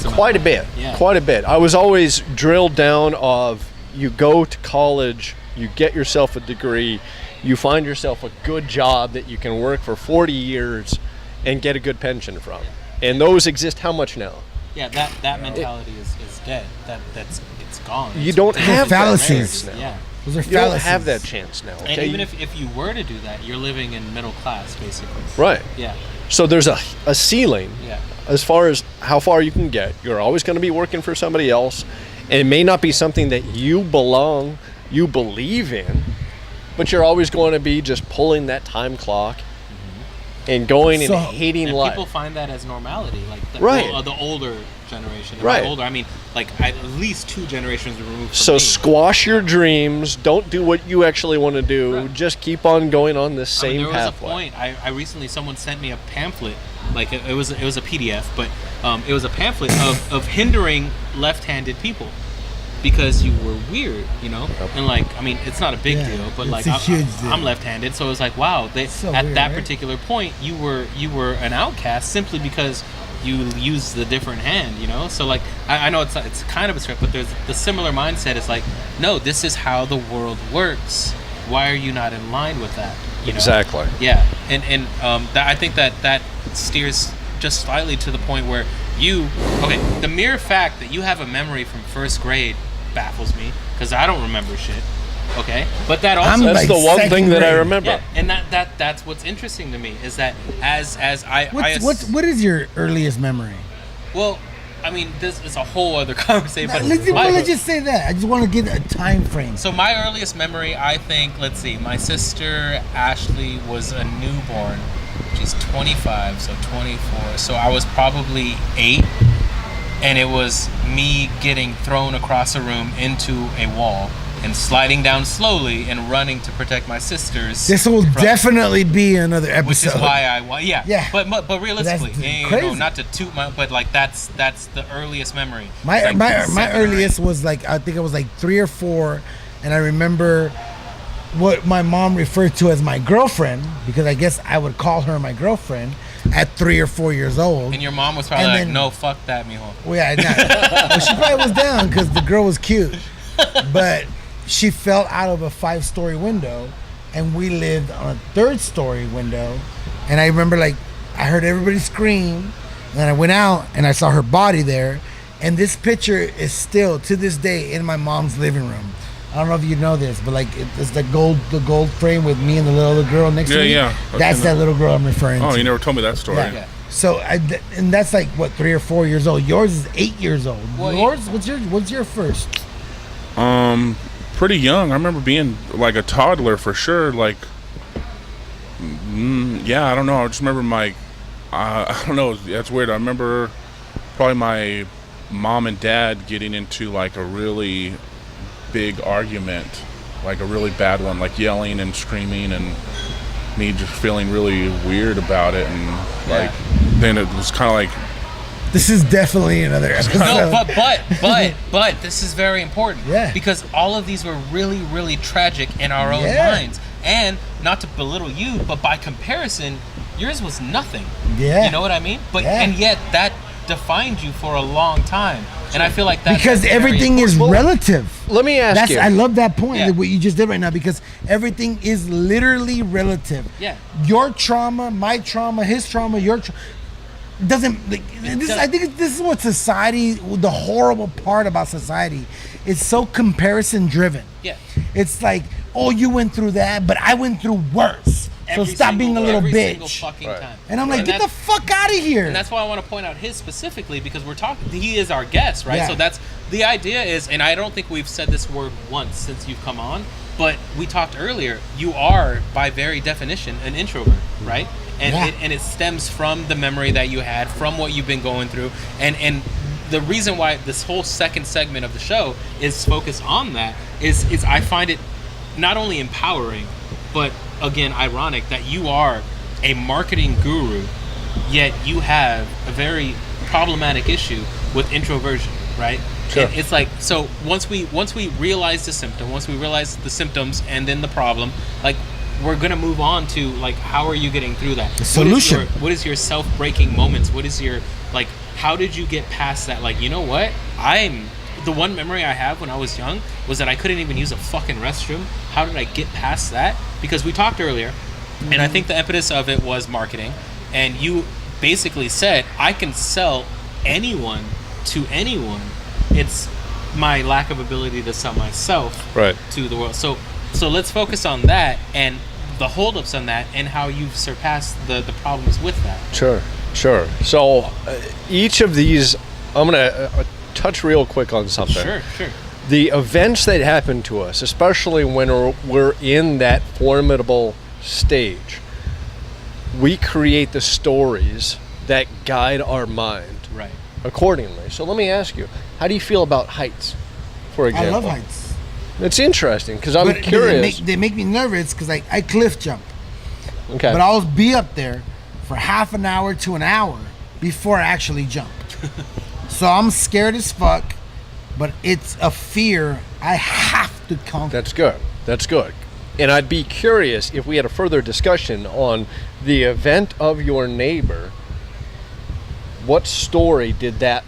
Quite a bit. Yeah. Quite a bit. I was always drilled down of you go to college, you get yourself a degree, you find yourself a good job that you can work for 40 years and get a good pension from. And those exist how much now? Yeah, that mentality is dead. It's gone. You don't have that fallacies. chance now. Yeah. Those are You don't fallacies. have that chance now. And Okay? even if you were to do that, you're living in middle class, basically. Right. Yeah. So there's a ceiling Yeah. as far as how far you can get. You're always going to be working for somebody else. And it may not be something that you believe in, but you're always going to be just pulling that time clock and going and hating And life. people find that as normality, like the older generation. Right. Older, I mean, like at least 2 generations removed from So me. squash your dreams. Don't do what you actually want to do. Right. Just keep on going on this same there pathway. was a point. I recently someone sent me a pamphlet, like it was a PDF, but it was a pamphlet of hindering left-handed people because you were weird, you know. And like, I mean, it's not a big deal, but it's like a huge deal. I'm left-handed, so it was like, wow, So at weird, that right? particular point, you were an outcast simply because you use the different hand, you know. So like, I know it's kind of a script, but there's the similar mindset. Is like, no, this is how the world works. Why are you not in line with that? You know? Exactly. Yeah, and I think that steers just slightly to the point where the mere fact that you have a memory from first grade baffles me because I don't remember shit. Okay, but that also That's like the one second thing that I grade. remember. yeah, and that's what's interesting to me is that as What is your earliest memory? well, I mean, this is a whole other conversation. But Let's just say that. I just want to get a time frame. So my earliest memory, I think, let's see, my sister Ashley was a newborn. She's 25, so 24. So I was probably 8, and it was me getting thrown across a room into a wall and sliding down slowly and running to protect my sisters. This will definitely be another episode. Which is why Yeah. But realistically, That's you crazy. know, not to toot my, but like that's the earliest memory. My Like my 7 or earliest 8. was like, I think it was like 3 or 4, and I remember what my mom referred to as my girlfriend, because I guess I would call her my girlfriend at 3 or 4 years old. And your mom was probably And like, then- "No, fuck that, mijo." Well, yeah, well, she probably was down because the girl was cute, but she fell out of a 5-story window, and we lived on a 3rd-story window. And I remember, like, I heard everybody scream, and then I went out and I saw her body there. And this picture is still to this day in my mom's living room. I don't know if you know this, but like it's the gold frame with me and the little girl next to me. Yeah. That's that little girl I'm referring to. Oh, you never told me that story. Yeah. So and that's like what, 3 or 4 years old. Yours is 8 years old. Well, Yours, what's your first? Pretty young. I remember being like a toddler for sure. Like, I don't know. I just remember I don't know. That's weird. I remember probably my mom and dad getting into like a really big argument, like a really bad one, like yelling and screaming, and me just feeling really weird about it. And like, then it was kind of like This is definitely another episode. No, but this is very important. Yeah. Because all of these were really, really tragic in our own minds. And not to belittle you, but by comparison, yours was nothing. Yeah. You know what I mean? But and yet that defined you for a long time. And I feel like that's because everything is relative. Let me ask you. I love that point, Yeah. what you just did right now, because everything is literally relative. Yeah. Your trauma, my trauma, his trauma, your trauma. Doesn't like, this? I think this is what society. The horrible part about society, it's so comparison driven. Yeah. It's like, oh, you went through that, but I went through worse. So stop being a little every bitch. Single fucking time. And I'm like, get the fuck out of here. And that's why I want to point out his specifically, because we're talking. He is our guest, right? Yeah. So that's the idea is, and I don't think we've said this word once since you've come on, but we talked earlier. You are, by very definition, an introvert, right? And it stems from the memory that you had, from what you've been going through, and the reason why this whole second segment of the show is focused on that is I find it not only empowering, but again ironic that you are a marketing guru, yet you have a very problematic issue with introversion, right? Sure. And it's like, so once we realize the symptom, once we realize the symptoms and then the problem, like, we're gonna move on to like, how are you getting through that? The solution. What is your self-breaking moments? What is your, like, how did you get past that? Like, you know what? The one memory I have when I was young was that I couldn't even use a fucking restroom. How did I get past that? Because we talked earlier, and I think the impetus of it was marketing, and you basically said, I can sell anyone to anyone. It's my lack of ability to sell myself to the world. So let's focus on that and the holdups on that and how you've surpassed the problems with that. Sure. So each of these, I'm going to touch real quick on something. Sure. The events that happen to us, especially when we're in that formidable stage, we create the stories that guide our mind accordingly. So let me ask you, how do you feel about heights, for example? I love heights. It's interesting because I'm curious. They make me nervous because I cliff jump. Okay. But I'll be up there for half an hour to an hour before I actually jump. So I'm scared as fuck, but it's a fear I have to conquer. That's good. And I'd be curious if we had a further discussion on the event of your neighbor. What story did that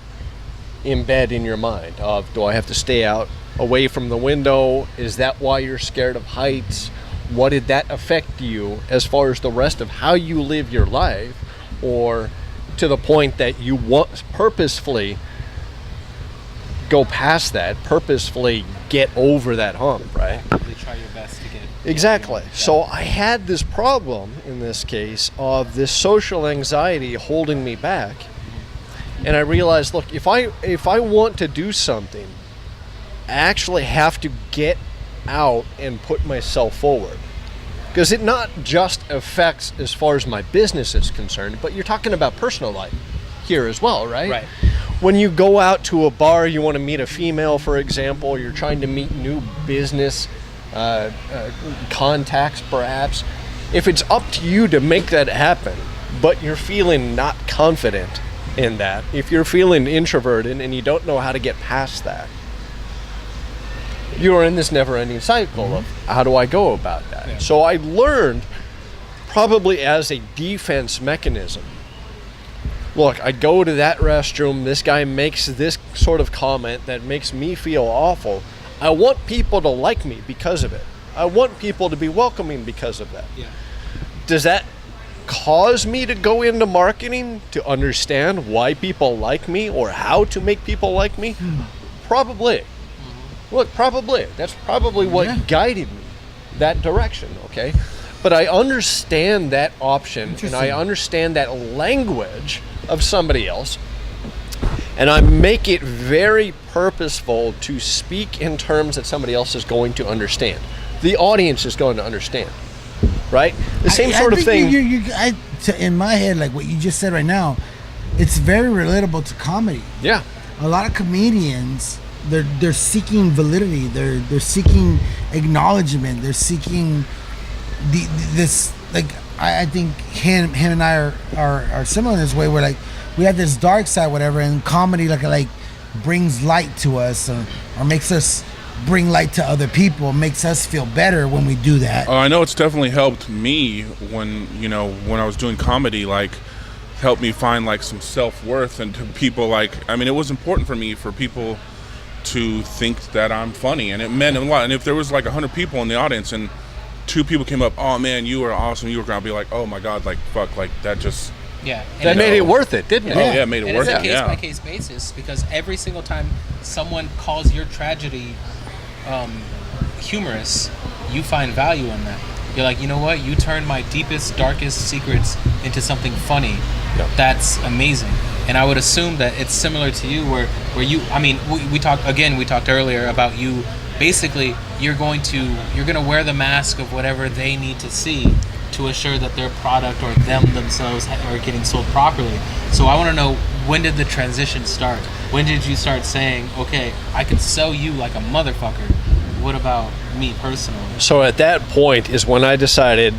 embed in your mind of, do I have to stay out away from the window? Is that why you're scared of heights? What did that affect you as far as the rest of how you live your life, or to the point that you want purposefully go past that, purposefully get over that hump, right? Really try your best to get Exactly. So I had this problem in this case of this social anxiety holding me back, and I realized, look, if I want to do something, I actually have to get out and put myself forward, because it not just affects as far as my business is concerned, but you're talking about personal life here as well, right? Right. When you go out to a bar, you want to meet a female, for example, you're trying to meet new business contacts, perhaps. If it's up to you to make that happen, but you're feeling not confident in that, if you're feeling introverted and you don't know how to get past that, you're in this never-ending cycle of, how do I go about that? Yeah. So I learned, probably as a defense mechanism, look, I go to that restroom, this guy makes this sort of comment that makes me feel awful. I want people to like me because of it. I want people to be welcoming because of that. Yeah. Does that cause me to go into marketing to understand why people like me or how to make people like me? Probably. Look, probably. That's probably what guided me that direction, okay? But I understand that option, and I understand that language of somebody else, and I make it very purposeful to speak in terms that somebody else is going to understand. The audience is going to understand, right? The same sort of thing. In my head, like what you just said right now, it's very relatable to comedy. Yeah. A lot of comedians, they're seeking validity. They're seeking acknowledgement. They're seeking this, like, I think him and I are similar in this way, where like we have this dark side, whatever, and comedy like brings light to us, or makes us bring light to other people, makes us feel better when we do that. I know it's definitely helped me when I was doing comedy, like helped me find like some self-worth, and to people like, I mean, it was important for me for people to think that I'm funny, and it meant a lot. And if there was like 100 people in the audience and 2 people came up, oh man, you were awesome, you were great, I'd be like, oh my God, like fuck, like that just... Yeah. That made it worth it, didn't it? Oh yeah, it made it worth it. It's a case-by-case basis, because every single time someone calls your tragedy humorous, you find value in that. You're like, you know what? You turned my deepest, darkest secrets into something funny. Yep. That's amazing. And I would assume that it's similar to you, where you, I mean, we talked earlier about you. Basically, you're going to wear the mask of whatever they need to see to assure that their product or them themselves are getting sold properly. So I want to know, when did the transition start? When did you start saying, okay, I can sell you like a motherfucker? What about me personally? So at that point is when I decided,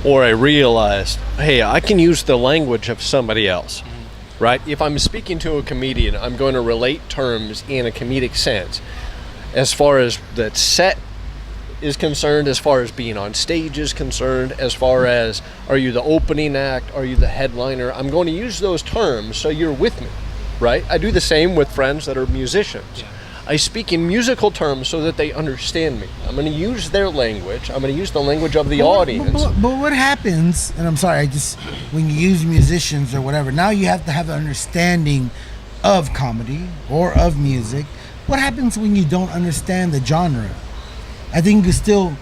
or I realized, hey, I can use the language of somebody else, right? If I'm speaking to a comedian, I'm going to relate terms in a comedic sense. As far as the set is concerned, as far as being on stage is concerned, as far as, are you the opening act, are you the headliner, I'm going to use those terms so you're with me, right? I do the same with friends that are musicians. Yeah. I speak in musical terms so that they understand me. I'm going to use their language. I'm going to use the language of the audience. But what happens, and I'm sorry, when you use musicians or whatever, now you have to have an understanding of comedy or of music. What happens when you don't understand the genre? I think you can still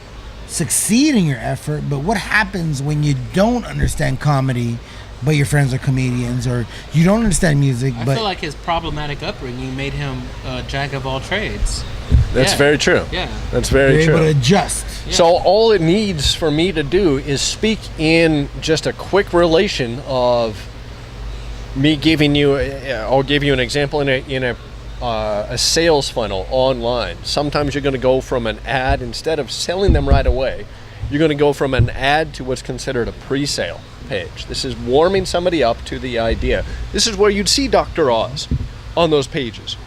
succeed in your effort, but what happens when you don't understand comedy, but your friends are comedians, or you don't understand music? I feel like his problematic upbringing made him a jack of all trades. That's very true. Yeah. That's very you're true. able to adjust. Yeah. So all it needs for me to do is speak in just a quick relation of me giving you, I'll give you an example in a sales funnel online. Sometimes you're going to go from an ad, instead of selling them right away, you're going to go from an ad to what's considered a pre-sale page. This is warming somebody up to the idea. This is where you'd see Dr. Oz on those pages,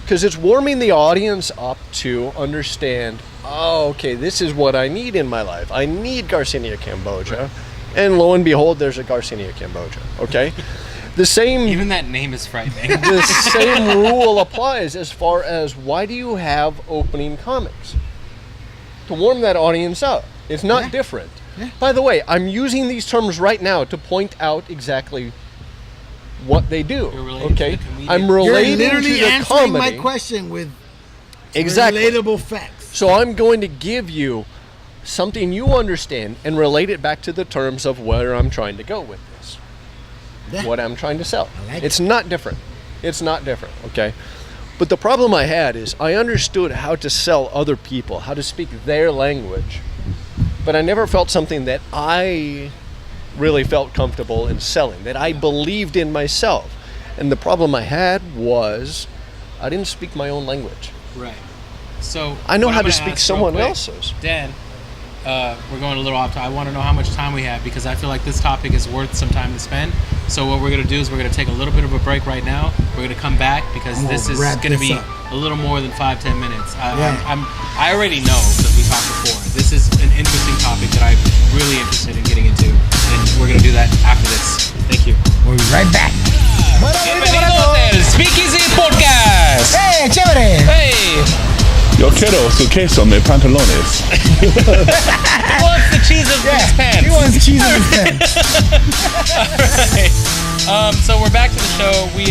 because it's warming the audience up to understand, oh, okay, this is what I need in my life. I need Garcinia Cambogia. And lo and behold, there's a Garcinia Cambogia, okay? The same... Even that name is frightening. The same rule applies as far as, why do you have opening comics? To warm that audience up. It's not different. Yeah. By the way, I'm using these terms right now to point out exactly what they do. You're relating okay? to the comedian. I'm You're relating literally to the answering comedy. my question with Exactly. relatable facts. So I'm going to give you something you understand and relate it back to the terms of where I'm trying to go with this. Yeah. What I'm trying to sell. I like It's not different. It's not different, okay? But the problem I had is I understood how to sell other people, how to speak their language, but I never felt something that I really felt comfortable in selling, that I believed in myself. And the problem I had was I didn't speak my own language. Right. So I know what how I'm to gonna speak ask someone real quick, else's. Dan, we're going a little off. I want to know how much time we have, because I feel like this topic is worth some time to spend. So what we're going to do is we're going to take a little bit of a break right now. We're going to come back, because I'm gonna this is wrap going to this be up. a little more than 5-10 minutes. Yeah. I already know, because we talked before. This is an interesting topic that I'm really interested in getting into, and we're going to do that after this. Thank you. We'll be right back. Bienvenidos al Speakeasy Podcast. Hey, chévere. Hey. Yo quiero su queso, mis pantalones. Who wants the cheese of his pants? He wants cheese on his pants. Alright. So we're back to the show. We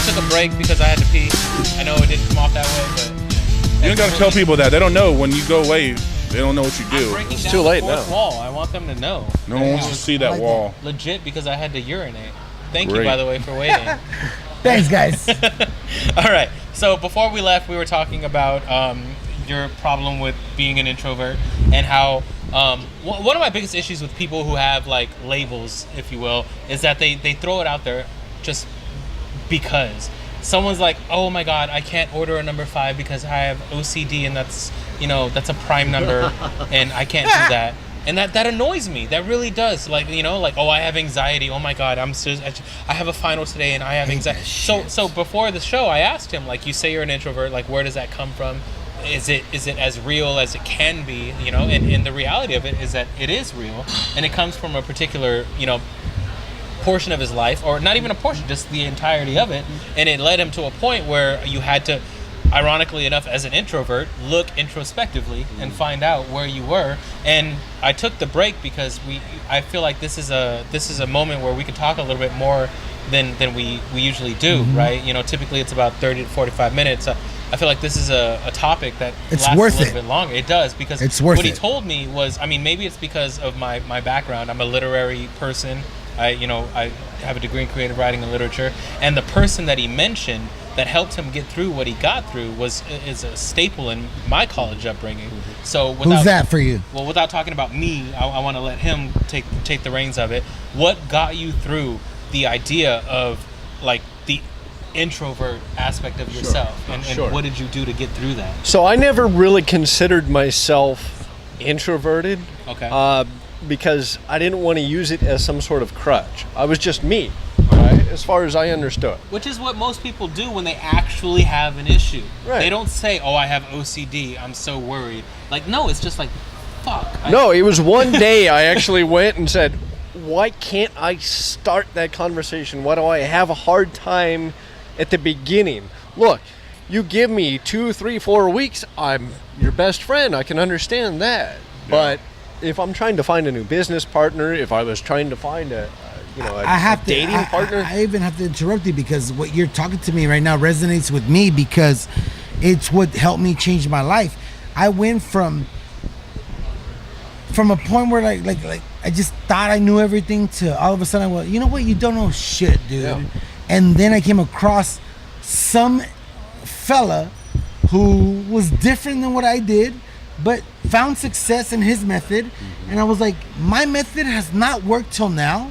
took a break because I had to pee. I know it didn't come off that way, but You don't gotta tell people that. They don't know when you go away. They don't know what you I'm do. breaking It's down too late the fourth now. wall. I want them to know. No one wants to see that like wall. Legit, because I had to urinate. Thank you, Great. by the way, for waiting. Thanks, guys. All right. So before we left, we were talking about your problem with being an introvert, and how one of my biggest issues with people who have like labels, if you will, is that they throw it out there just because. Someone's like, oh my God, I can't order a number 5 because I have OCD, and that's a prime number, and I can't do that. And that annoys me. That really does. Like, you know, like, oh, I have anxiety. Oh my God, I have a final today and I have anxiety. So before the show, I asked him, like, you say you're an introvert. Like, where does that come from? Is it as real as it can be? You know, and the reality of it is that it is real, and it comes from a particular, you know, portion of his life, or not even a portion, just the entirety of it. And it led him to a point where you had to, ironically enough, as an introvert, look introspectively and find out where you were. And I took the break because I feel like this is a moment where we can talk a little bit more than we usually do, right? You know, typically it's about 30 to 45 minutes. I feel like this is a topic that lasts a little bit longer. It does, because what he told me was, I mean, maybe it's because of my background. I'm a literary person. I have a degree in creative writing and literature, and the person that he mentioned that helped him get through what he got through is a staple in my college upbringing. So who's that for you? Well, without talking about me, I want to let him take the reins of it. What got you through the idea of, like, the introvert aspect of yourself, and what did you do to get through that? So I never really considered myself introverted. Okay. Because I didn't want to use it as some sort of crutch. I was just me, right? As far as I understood. Which is what most people do when they actually have an issue. Right. They don't say, oh, I have OCD, I'm so worried. Like, no, it's just like, fuck. No, it was one day I actually went and said, why can't I start that conversation? Why do I have a hard time at the beginning? Look, you give me 2, 3, 4 weeks, I'm your best friend. I can understand that. Yeah. But if I'm trying to find a new business partner, if I was trying to find a dating partner. I even have to interrupt you, because what you're talking to me right now resonates with me, because it's what helped me change my life. I went from a point where like I just thought I knew everything, to all of a sudden I went, you know what, you don't know shit, dude. Yeah. And then I came across some fella who was different than what I did, but found success in his method. And I was like, my method has not worked till now.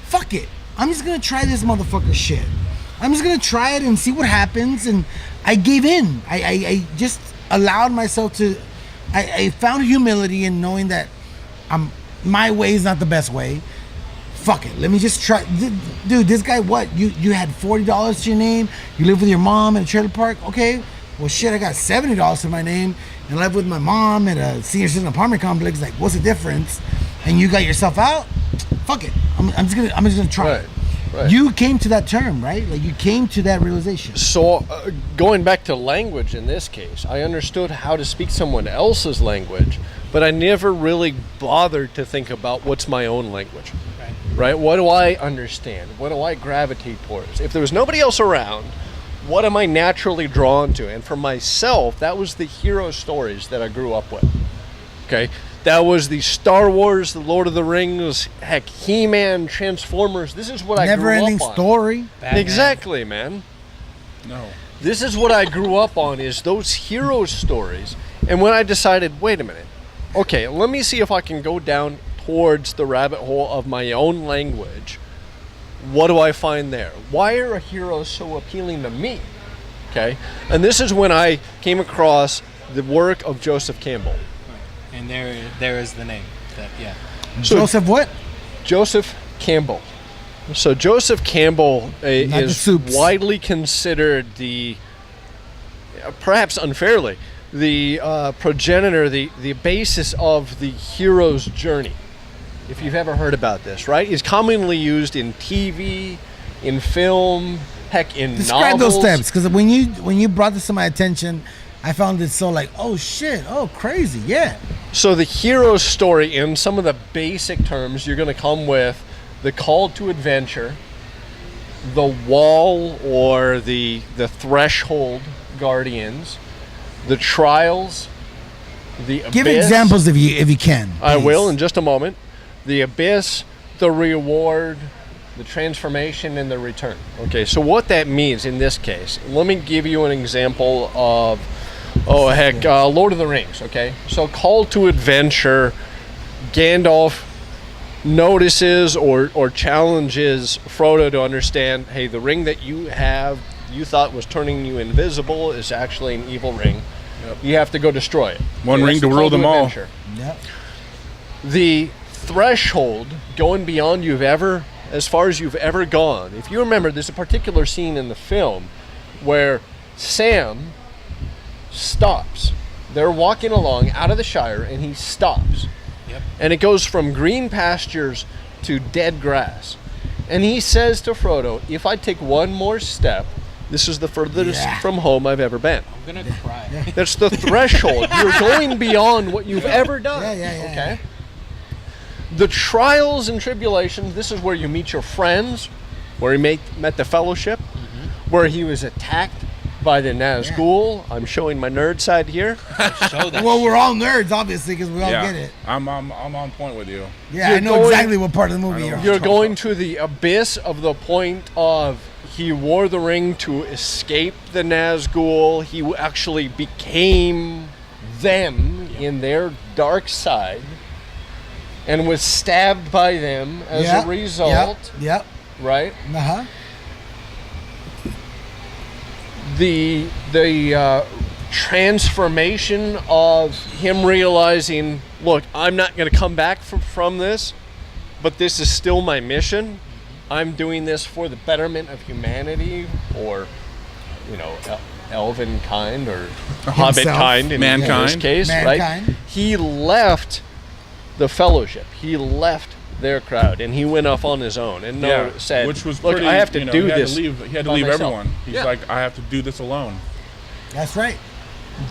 Fuck it. I'm just gonna try this motherfucker shit. I'm just gonna try it and see what happens. And I gave in. I just allowed myself to, I found humility in knowing that my way is not the best way. Fuck it. Let me just try. Dude, this guy, what? You had $40 to your name. You live with your mom in a trailer park. Okay. Well, shit, I got $70 to my name and live with my mom at a senior citizen apartment complex. Like, what's the difference? And you got yourself out? Fuck it. I'm just gonna try it. Right. You came to that term, right? Like, you came to that realization. So, going back to language in this case, I understood how to speak someone else's language, but I never really bothered to think about what's my own language. Right? What do I understand? What do I gravitate towards? If there was nobody else around, what am I naturally drawn to? And for myself, that was the hero stories that I grew up with. Okay? That was the Star Wars, the Lord of the Rings, heck, He-Man, Transformers. This is what I grew up on. Never-ending story. Batman. Exactly, man. No. This is what I grew up on, is those hero stories. And when I decided, wait a minute, okay, let me see if I can go down towards the rabbit hole of my own language. What do I find there? Why are heroes so appealing to me? Okay, and this is when I came across the work of Joseph Campbell. And there is the name. So, Joseph what? Joseph Campbell. So Joseph Campbell is widely considered the, perhaps unfairly, the progenitor, the basis of the hero's journey. If you've ever heard about this, right? He's commonly used in TV, in film, heck, in novels. Describe those steps, because when you brought this to my attention, I found it so like, oh shit, oh crazy, yeah. So the hero's story, in some of the basic terms, you're going to come with the call to adventure, the wall or the threshold guardians, the trials, the abyss. Give examples if you can. I will in just a moment. The abyss, the reward, the transformation, and the return. Okay, so what that means in this case, let me give you an example of, Lord of the Rings, okay? So call to adventure, Gandalf notices or challenges Frodo to understand, hey, the ring that you thought was turning you invisible is actually an evil ring. Yep. You have to go destroy it. One ring to rule them all. Yep. the threshold going beyond as far as you've ever gone. If you remember, there's a particular scene in the film where Sam stops. They're walking along out of the Shire, and he stops. Yep. And it goes from green pastures to dead grass. And he says to Frodo, if I take one more step, this is the furthest from home I've ever been. I'm gonna cry. That's the threshold. You're going beyond what you've ever done. Okay? The trials and tribulations, this is where you meet your friends, where he met the Fellowship, where he was attacked by the Nazgul. I'm showing my nerd side here. Well, we're all nerds, obviously, because we all get it. I'm on point with you. Yeah, I know exactly what part of the movie you're going to the abyss of the point of he wore the ring to escape the Nazgul. He actually became them in their dark side and was stabbed by them as a result. Yep. Right? Uh-huh. The transformation of him realizing, look, I'm not going to come back from this, but this is still my mission. I'm doing this for the betterment of humanity, or, elven kind, or hobbit kind in this case, right? He left the Fellowship. He left their crowd, and he went off on his own and said, which was look, pretty, I have to do this. He had to leave everyone. He's like, I have to do this alone. That's right.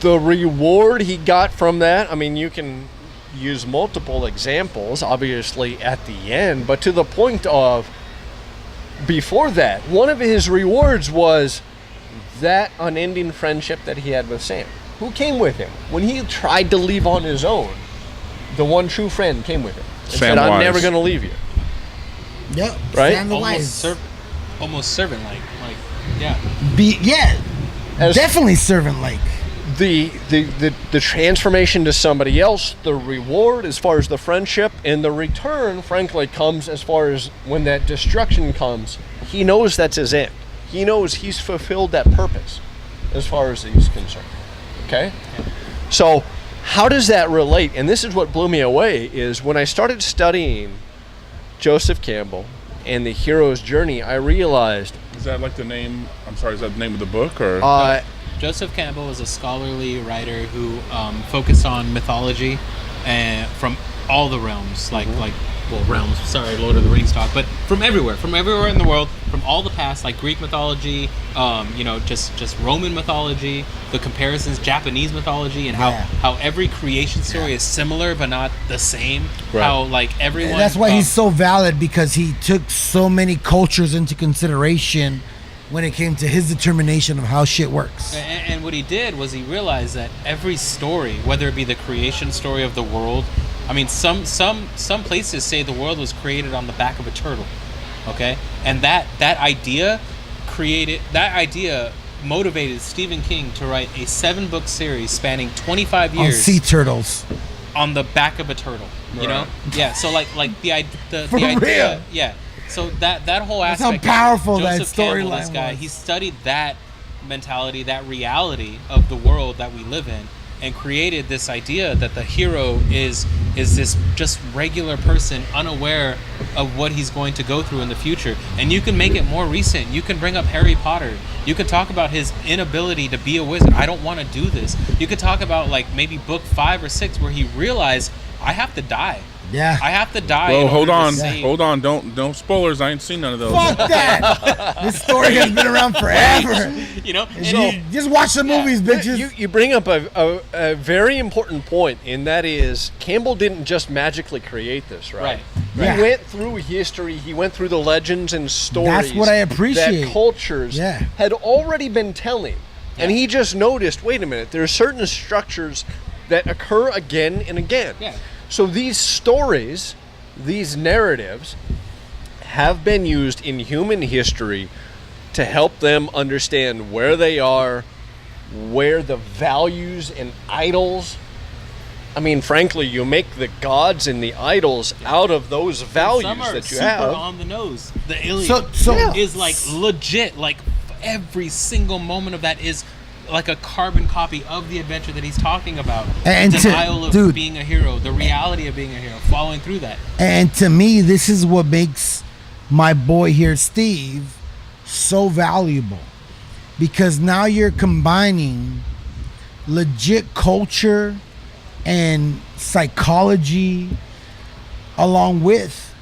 The reward he got from that, I mean, you can use multiple examples, obviously, at the end, but to the point of before that, one of his rewards was that unending friendship that he had with Sam, who came with him. When he tried to leave on his own, the one true friend came with him and said, I'm never going to leave you. Yep. Right? Sam the Wise. Almost servant-like. Definitely servant-like. The transformation to somebody else, the reward as far as the friendship, and the return, frankly, comes as far as when that destruction comes. He knows that's his end. He knows he's fulfilled that purpose as far as he's concerned. Okay? So how does that relate? And this is what blew me away, is when I started studying Joseph Campbell and the hero's journey, I realized... Is that like the name, is that the name of the book? Or Joseph Campbell was a scholarly writer who focused on mythology and from all the realms, realms, sorry, Lord of the Rings talk, but from everywhere in the world, from all the past, like Greek mythology, just Roman mythology, the comparisons, Japanese mythology, and how every creation story is similar but not the same. Right. How everyone. And that's why he's so valid, because he took so many cultures into consideration when it came to his determination of how shit works. And what he did was he realized that every story, whether it be the creation story of the world, I mean, some places say the world was created on the back of a turtle, okay? And that idea motivated Stephen King to write a 7-book series spanning 25 years on sea turtles on the back of a turtle. You know? Yeah. So the idea. Real? Yeah. So that whole aspect. That's how powerful that storyline was. He studied that mentality, that reality of the world that we live in, and created this idea that the hero is this just regular person, unaware of what he's going to go through in the future. And you can make it more recent. You can bring up Harry Potter. You could talk about his inability to be a wizard. I don't want to do this. You could talk about maybe book 5 or 6 where he realized, I have to die. Yeah, I have to die. Well, hold on, don't spoilers. I ain't seen none of those. Fuck that! This story has been around forever. Just watch the movies, bitches. You bring up a very important point, and that is Campbell didn't just magically create this, right? He went through history. He went through the legends and stories. That's what I appreciate. That cultures had already been telling, and he just noticed. Wait a minute. There are certain structures that occur again and again. Yeah. So these stories, these narratives, have been used in human history to help them understand where they are, where the values and idols. I mean, frankly, you make the gods and the idols out of those values that you have. Some are super on the nose. The Iliad is legit. Every single moment of that is like a carbon copy of the adventure that he's talking about. And denial of dude, being a hero, the reality of being a hero, following through that. And to me, this is what makes my boy here, Steve, so valuable. Because now you're combining legit culture and psychology along with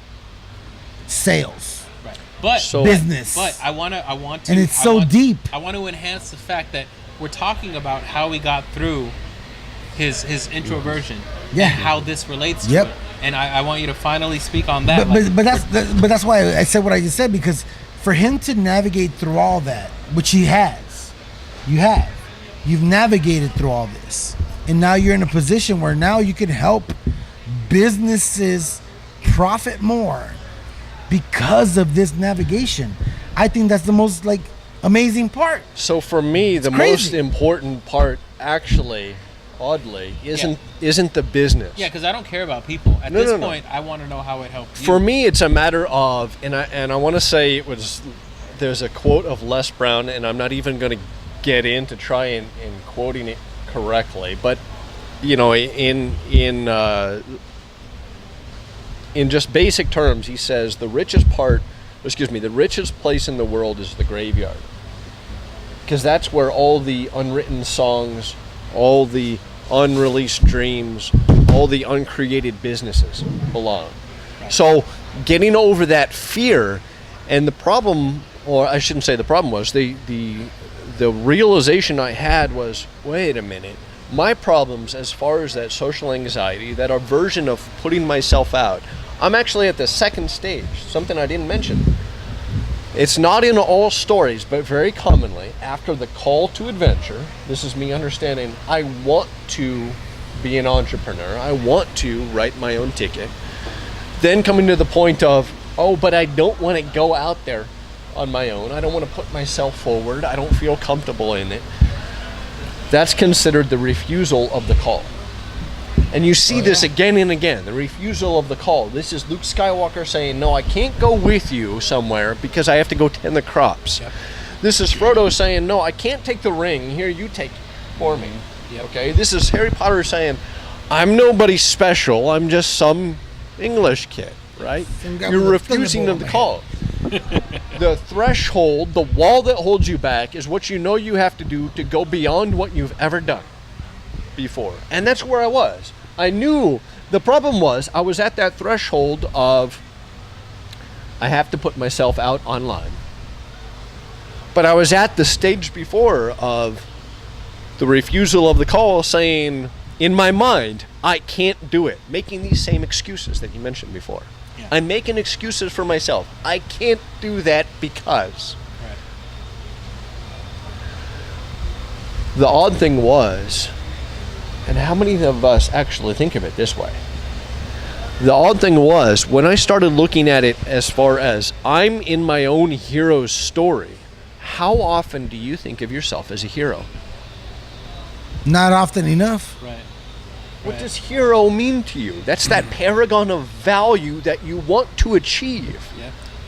sales. Right. But So- business. But I want to, And it's so deep. I want to enhance the fact that we're talking about how he got through his introversion, Yeah. and how this relates to Yep. it. And I want you to finally speak on that. But that's why I said what I just said, because for him to navigate through all that, which you've navigated through all this, and now you're in a position where now you can help businesses profit more because of this navigation. I think that's the most amazing part. So for me, the crazy. most important part, actually, oddly, isn't the business. yeah, because I don't care about people at No, this no, no. point. I want to know how it helped you. For me, it's a matter of, and I want to say there's a quote of Les Brown, and I'm not even going to get into trying and quoting it correctly, but in just basic terms, he says the richest place in the world is the graveyard, because that's where all the unwritten songs, all the unreleased dreams, all the uncreated businesses belong. So getting over that fear, and the problem, or I shouldn't say the problem, was the realization I had was, wait a minute, my problems as far as that social anxiety, that aversion of putting myself out, I'm actually at the second stage, something I didn't mention. It's not in all stories, but very commonly, after the call to adventure, this is me understanding, I want to be an entrepreneur, I want to write my own ticket, then coming to the point of, oh, but I don't want to go out there on my own, I don't want to put myself forward, I don't feel comfortable in it. That's considered the refusal of the call. And you see this again and again, the refusal of the call. This is Luke Skywalker saying, no, I can't go with you somewhere because I have to go tend the crops. Yep. This is Frodo saying, no, I can't take the ring. Here, you take it for me. Yep. Okay. This is Harry Potter saying, I'm nobody special. I'm just some English kid, right? Some guy You're with a refusing thunderbolt the on call. The threshold, the wall that holds you back is what you know you have to do to go beyond what you've ever done before. And that's where I was. I knew the problem was I was at that threshold of I have to put myself out online. But I was at the stage before of the refusal of the call, saying in my mind, I can't do it. Making these same excuses that you mentioned before. Yeah. I'm making excuses for myself. I can't do that because. Right. The odd thing was, and how many of us actually think of it this way? The odd thing was, when I started looking at it as far as I'm in my own hero's story, how often do you think of yourself as a hero? Not often enough. Right. What does hero mean to you? That's that paragon of value that you want to achieve.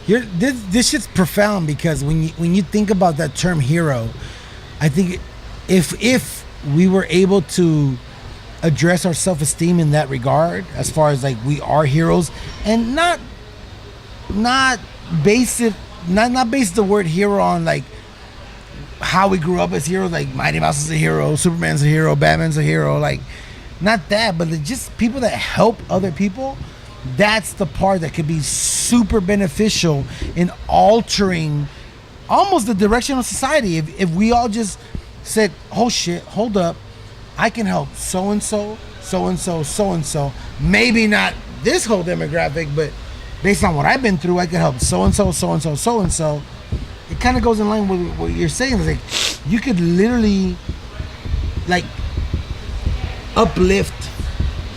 Yeah. This shit's profound, because when you think about that term hero, I think if we were able to address our self-esteem in that regard, as far as we are heroes, and not base the word hero on how we grew up as heroes, like Mighty Mouse is a hero, Superman's a hero, Batman's a hero, not that, but just people that help other people. That's the part that could be super beneficial in altering almost the direction of society. If we all just said, oh shit, hold up, I can help so-and-so, so-and-so, so-and-so. Maybe not this whole demographic, but based on what I've been through, I can help so-and-so, so-and-so, so-and-so. It kind of goes in line with what you're saying. It's you could literally, uplift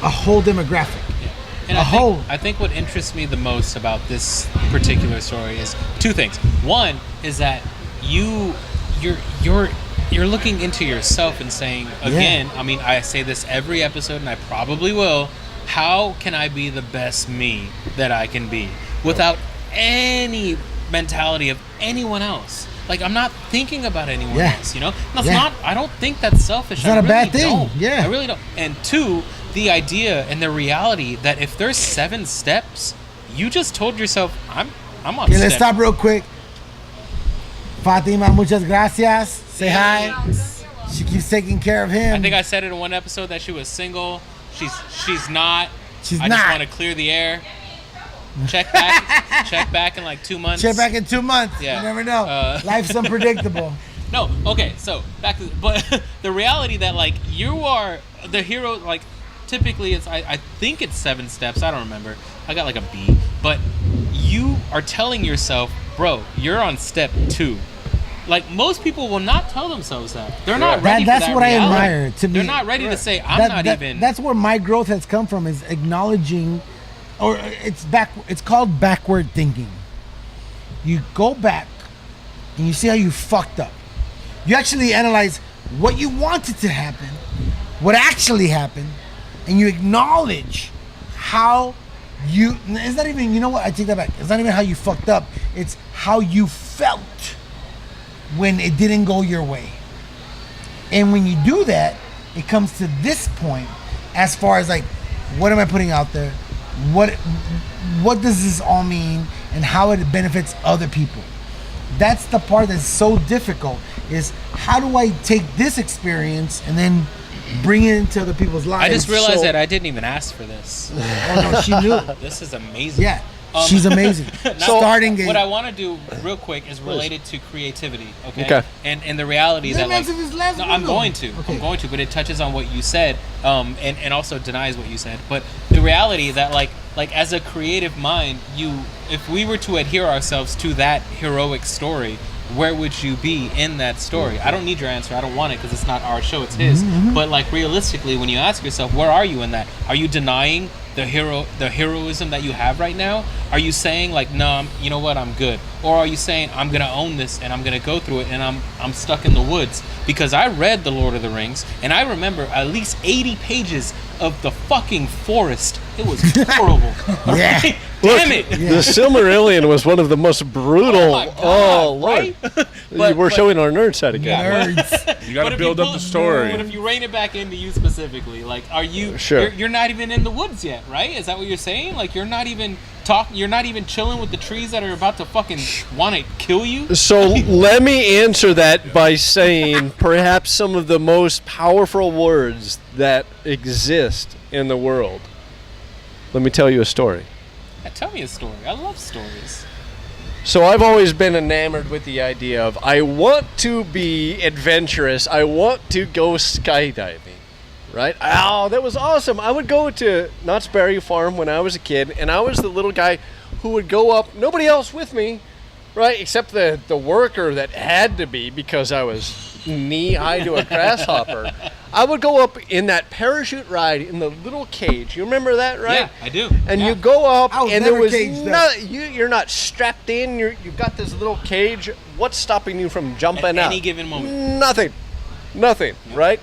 a whole demographic. And I think what interests me the most about this particular story is two things. One is that you're looking into yourself and saying, again, I mean, I say this every episode, and I probably will, how can I be the best me that I can be without any mentality of anyone else? Like, I'm not thinking about anyone Yeah. else, you know? That's Yeah. not, I don't think that's selfish. It's not a bad thing. Don't. Yeah. I really don't. And two, the idea and the reality that if there's 7 steps, you just told yourself, I'm on Okay, let's step. stop real quick. Fatima, muchas gracias. Say hi. She keeps taking care of him. I think I said it in one episode that she was single. She's not. She's I not. just want to clear the air. Check back in like 2 months. Check back in 2 months. Yeah. You never know. Life's unpredictable. No, okay, so back to but the reality that like you are the hero. Like typically it's I think it's 7 steps. I don't remember. I got like a B. But you are telling yourself, bro, you're on step 2. Like most people will not tell themselves that. They're not ready. That's for that what reality. I admire. To me, They're not ready to say I'm not even. That's where my growth has come from, is acknowledging, or it's called backward thinking. You go back and you see how you fucked up. You actually analyze what you wanted to happen, what actually happened, and you acknowledge how you. It's not even. You know what? I take that back. It's not even how you fucked up. It's how you felt when it didn't go your way. And when you do that, it comes to this point as far as like, what am I putting out there? What does this all mean, and how it benefits other people? That's the part that's so difficult, is how do I take this experience and then bring it into other people's lives? I just realized that I didn't even ask for this. Oh no, she knew. This is amazing. Yeah. She's amazing. Starting what a, I want to do real quick is related to creativity, okay? Okay. And the reality that like, no, I'm going to, but it touches on what you said, and also denies what you said. But the reality that like as a creative mind, if we were to adhere ourselves to that heroic story, where would you be in that story? I don't need your answer. I don't want it because it's not our show, it's his. But like realistically, when you ask yourself, where are you in that? Are you denying the heroism that you have right now? Are you saying like, no, you know what, I'm good? Or are you saying, I'm gonna own this and I'm gonna go through it and I'm stuck in the woods? Because I read The Lord of the Rings and I remember at least 80 pages of the fucking forest. It was horrible. Yeah. Damn it. The Silmarillion was one of the most brutal. Oh my God, Lord. right? We're showing our nerd side again. nerds. You got But to if build you up the pull- story. But if you rein it back into you specifically, like, are you? Sure. You're not even in the woods yet, right? Is that what you're saying? Like, you're not even You're not even chilling with the trees that are about to fucking want to kill you. So let me answer that by saying perhaps some of the most powerful words that exist in the world. Let me tell you a story. Yeah, tell me a story. I love stories. So I've always been enamored with the idea of I want to be adventurous. I want to go skydiving. Right? Oh, that was awesome. I would go to Knott's Berry Farm when I was a kid, and I was the little guy who would go up, nobody else with me, right? Except the worker that had to be because I was knee-high to a grasshopper. I would go up in that parachute ride in the little cage. You remember that, right? Yeah, I do. And Yeah. you go up, I was and there never was caged you're not strapped in. You've got this little cage. What's stopping you from jumping At out? any given moment. Nothing, right?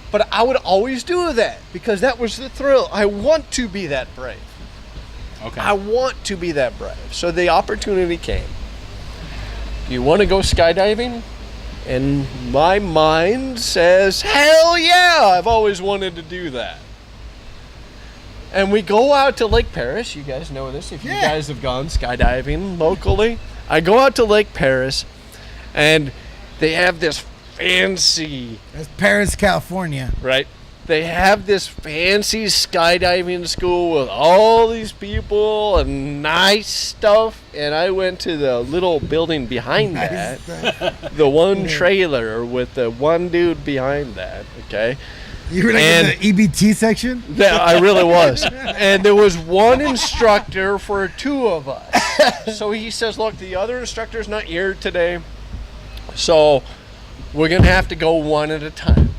But I would always do that because that was the thrill. I want to be that brave. Okay. I want to be that brave. So the opportunity came. You want to go skydiving? And my mind says, hell yeah, I've always wanted to do that. And we go out to Lake Paris. You guys know this if you guys have gone skydiving locally. I go out to Lake Paris, and they have this fancy... That's Paris, California. Right? They have this fancy skydiving school with all these people and nice stuff. And I went to the little building behind that. The one trailer with the one dude behind that, okay? You were like And- in the EBT section? That I really was. And there was one instructor for 2 of us. So he says, look, the other instructor's not here today. So we're going to have to go one at a time.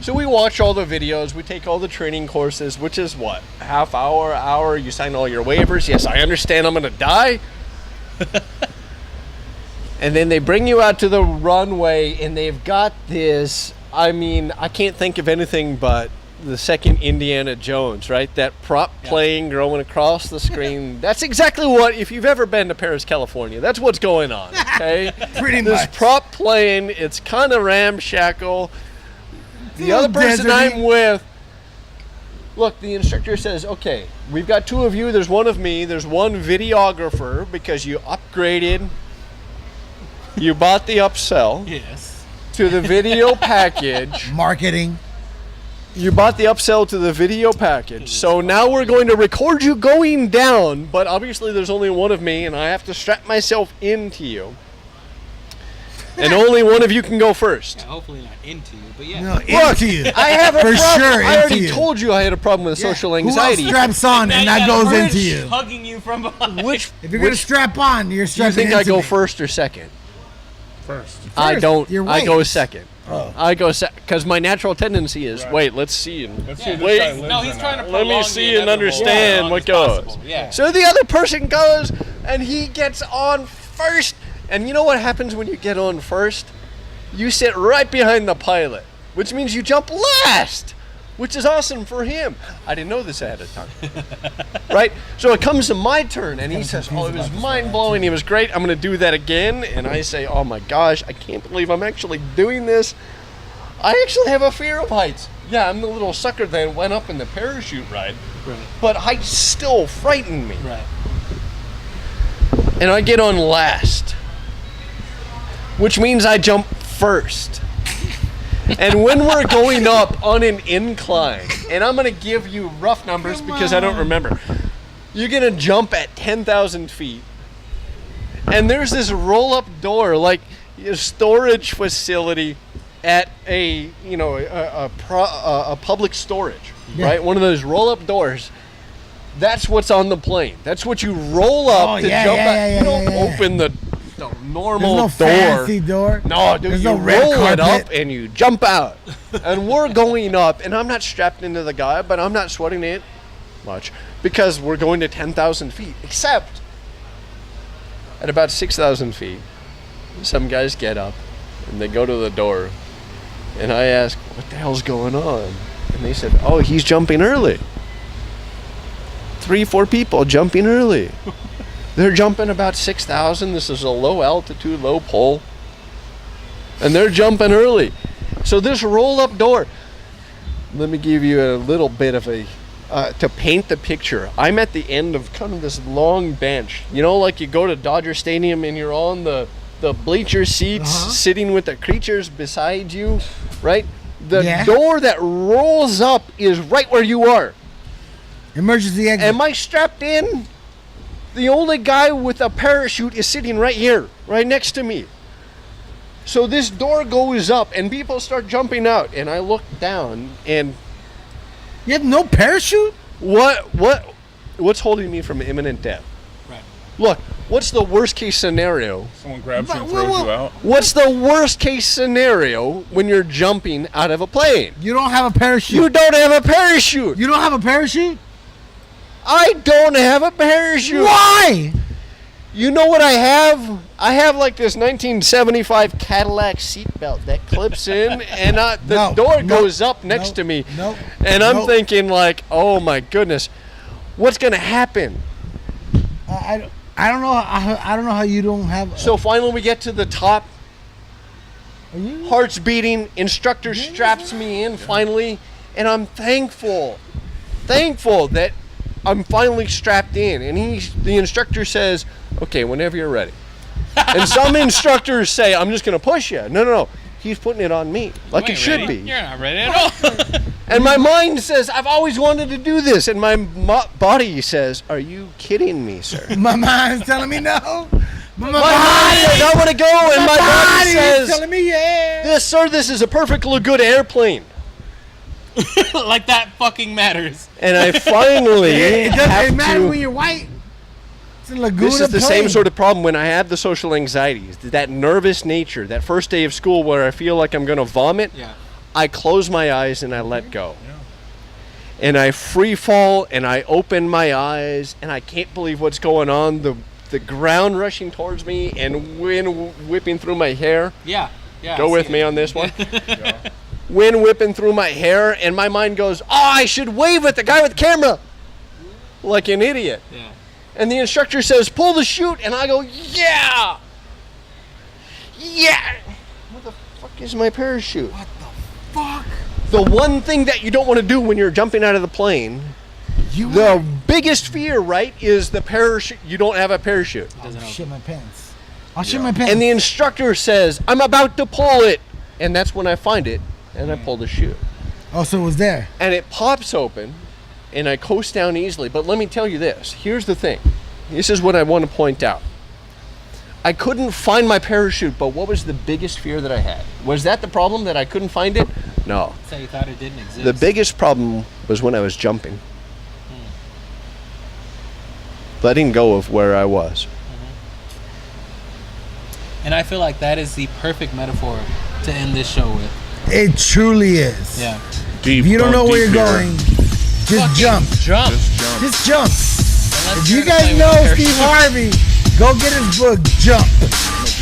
So we watch all the videos. We take all the training courses, which is what? Half hour. You sign all your waivers. Yes, I understand I'm going to die. And then they bring you out to the runway, and they've got this, I mean, I can't think of anything but the second Indiana Jones, right? That prop playing going across the screen. That's exactly what, if you've ever been to Paris, California, that's what's going on, okay? Pretty this much. prop playing, it's kind of ramshackle. The other person deserty. I'm with, look, the instructor says, okay, we've got 2 of you, there's 1 of me, there's 1 videographer because you upgraded, you bought the upsell Yes. to the video package. Marketing. You bought the upsell to the video package. So now we're going to record you going down, but obviously there's only 1 of me and I have to strap myself into you. And only 1 of you can go first. Yeah, hopefully not into you, but yeah. No, Look, into you. I have a For problem. sure, I already into you. told you I had a problem with social anxiety. Who else straps on Now and you that got a goes bridge into you? hugging you from behind. Which If you're gonna strap on, you're do you strapping think into I go me. first or second? First. I don't. your I go weight. second. Oh. I go because my natural tendency is Right. wait. Let's see. And Let's see if Wait. this guy lives No, or he's not. trying to Let me prolong see the and inevitable understand as long what as goes. possible. Yeah. So the other person goes and he gets on first. And you know what happens when you get on first? You sit right behind the pilot, which means you jump last, which is awesome for him. I didn't know this ahead of time. Right? So it comes to my turn and he says, oh, it was mind-blowing. It was great. I'm going to do that again. And I say, oh my gosh, I can't believe I'm actually doing this. I actually have a fear of heights. Yeah, I'm the little sucker that went up in the parachute ride. Right. But heights still frighten me. Right. And I get on last, which means I jump first. And when we're going up on an incline, and I'm going to give you rough numbers because I don't remember, you're going to jump at 10,000 feet. And there's this roll-up door, like a storage facility at a public storage, Yeah. right? One of those roll-up doors. That's what's on the plane. That's what you roll up Oh, to yeah, jump yeah, out. yeah, You yeah, don't yeah, yeah. open the normal There's no door. fancy door. No, dude, There's you no red roll it carpet. up and you jump out. And we're going up, and I'm not strapped into the guy, but I'm not sweating it much because we're going to 10,000 feet. Except at about 6,000 feet, some guys get up and they go to the door, and I ask, what the hell's going on? And they said, oh, he's jumping early. 3-4 people jumping early. They're jumping about 6,000. This is a low altitude, low pole. And they're jumping early. So this roll-up door, let me give you a little bit of a, to paint the picture. I'm at the end of kind of this long bench. You know, like you go to Dodger Stadium and you're on the bleacher seats, sitting with the creatures beside you, right? The door that rolls up is right where you are. Emergency exit. Am I strapped in? The only guy with a parachute is sitting right here, right next to me. So this door goes up and people start jumping out, and I look down and You have no parachute? what's holding me from imminent death? Right. Look, what's the worst case scenario? Someone grabs you and Well, throws you out. What's the worst case scenario when you're jumping out of a plane? You don't have a parachute. You don't have a parachute. You don't have a parachute? I don't have a parachute. Why? You know what I have? I have like this 1975 Cadillac seatbelt that clips in, and the door goes up next to me. Nope. And I'm thinking like, oh my goodness, what's gonna happen? I don't know. I don't know how you don't have. So finally we get to the top, Are you? heart's beating, instructor straps me in finally, and I'm thankful that I'm finally strapped in. And the instructor says, okay, whenever you're ready. And some instructors say, I'm just gonna push you. No. He's putting it on me, like You it ain't should ready. be. You're not ready at all. And my mind says, I've always wanted to do this. And my body says, are you kidding me, sir? My mind's telling me no. My My mind says, I want to go. And my body is says, telling me yeah. this is a perfectly good airplane. Like that fucking matters. And I finally It have doesn't matter to. when you're white. It's a Laguna This is the plane. same sort of problem when I have the social anxieties, that nervous nature, that first day of school where I feel like I'm going to vomit. Yeah. I close my eyes and I let go. And I free fall and I open my eyes and I can't believe what's going on. The ground rushing towards me and wind whipping through my hair. Yeah. Go with me on this one. wind whipping through my hair, and my mind goes, oh, I should wave at the guy with the camera like an idiot. Yeah. And the instructor says, pull the chute, and I go, yeah! Yeah! Where the fuck is my parachute? What the fuck? The one thing that you don't want to do when you're jumping out of the plane, the biggest fear, right, is the parachute. You don't have a parachute. I'll shit my pants. I'll shit my pants. And the instructor says, I'm about to pull it. And that's when I find it, and I pull the chute. Oh, so it was there. And it pops open, and I coast down easily. But let me tell you this. Here's the thing. This is what I want to point out. I couldn't find my parachute, but what was the biggest fear that I had? Was that the problem, that I couldn't find it? No. So you thought it didn't exist. The biggest problem was when I was jumping. Letting go of where I was. And I feel like that is the perfect metaphor to end this show with. It truly is. Yeah. Deep. If you don't know where you're deep here. going, just jump. Jump. Just jump. And let's If you learn to guys play with know our Steve parachute. Harvey, go get his book, Jump.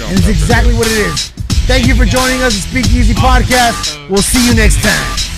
And it's exactly what it is. Thank you for joining us at Speakeasy Podcast. We'll see you next time.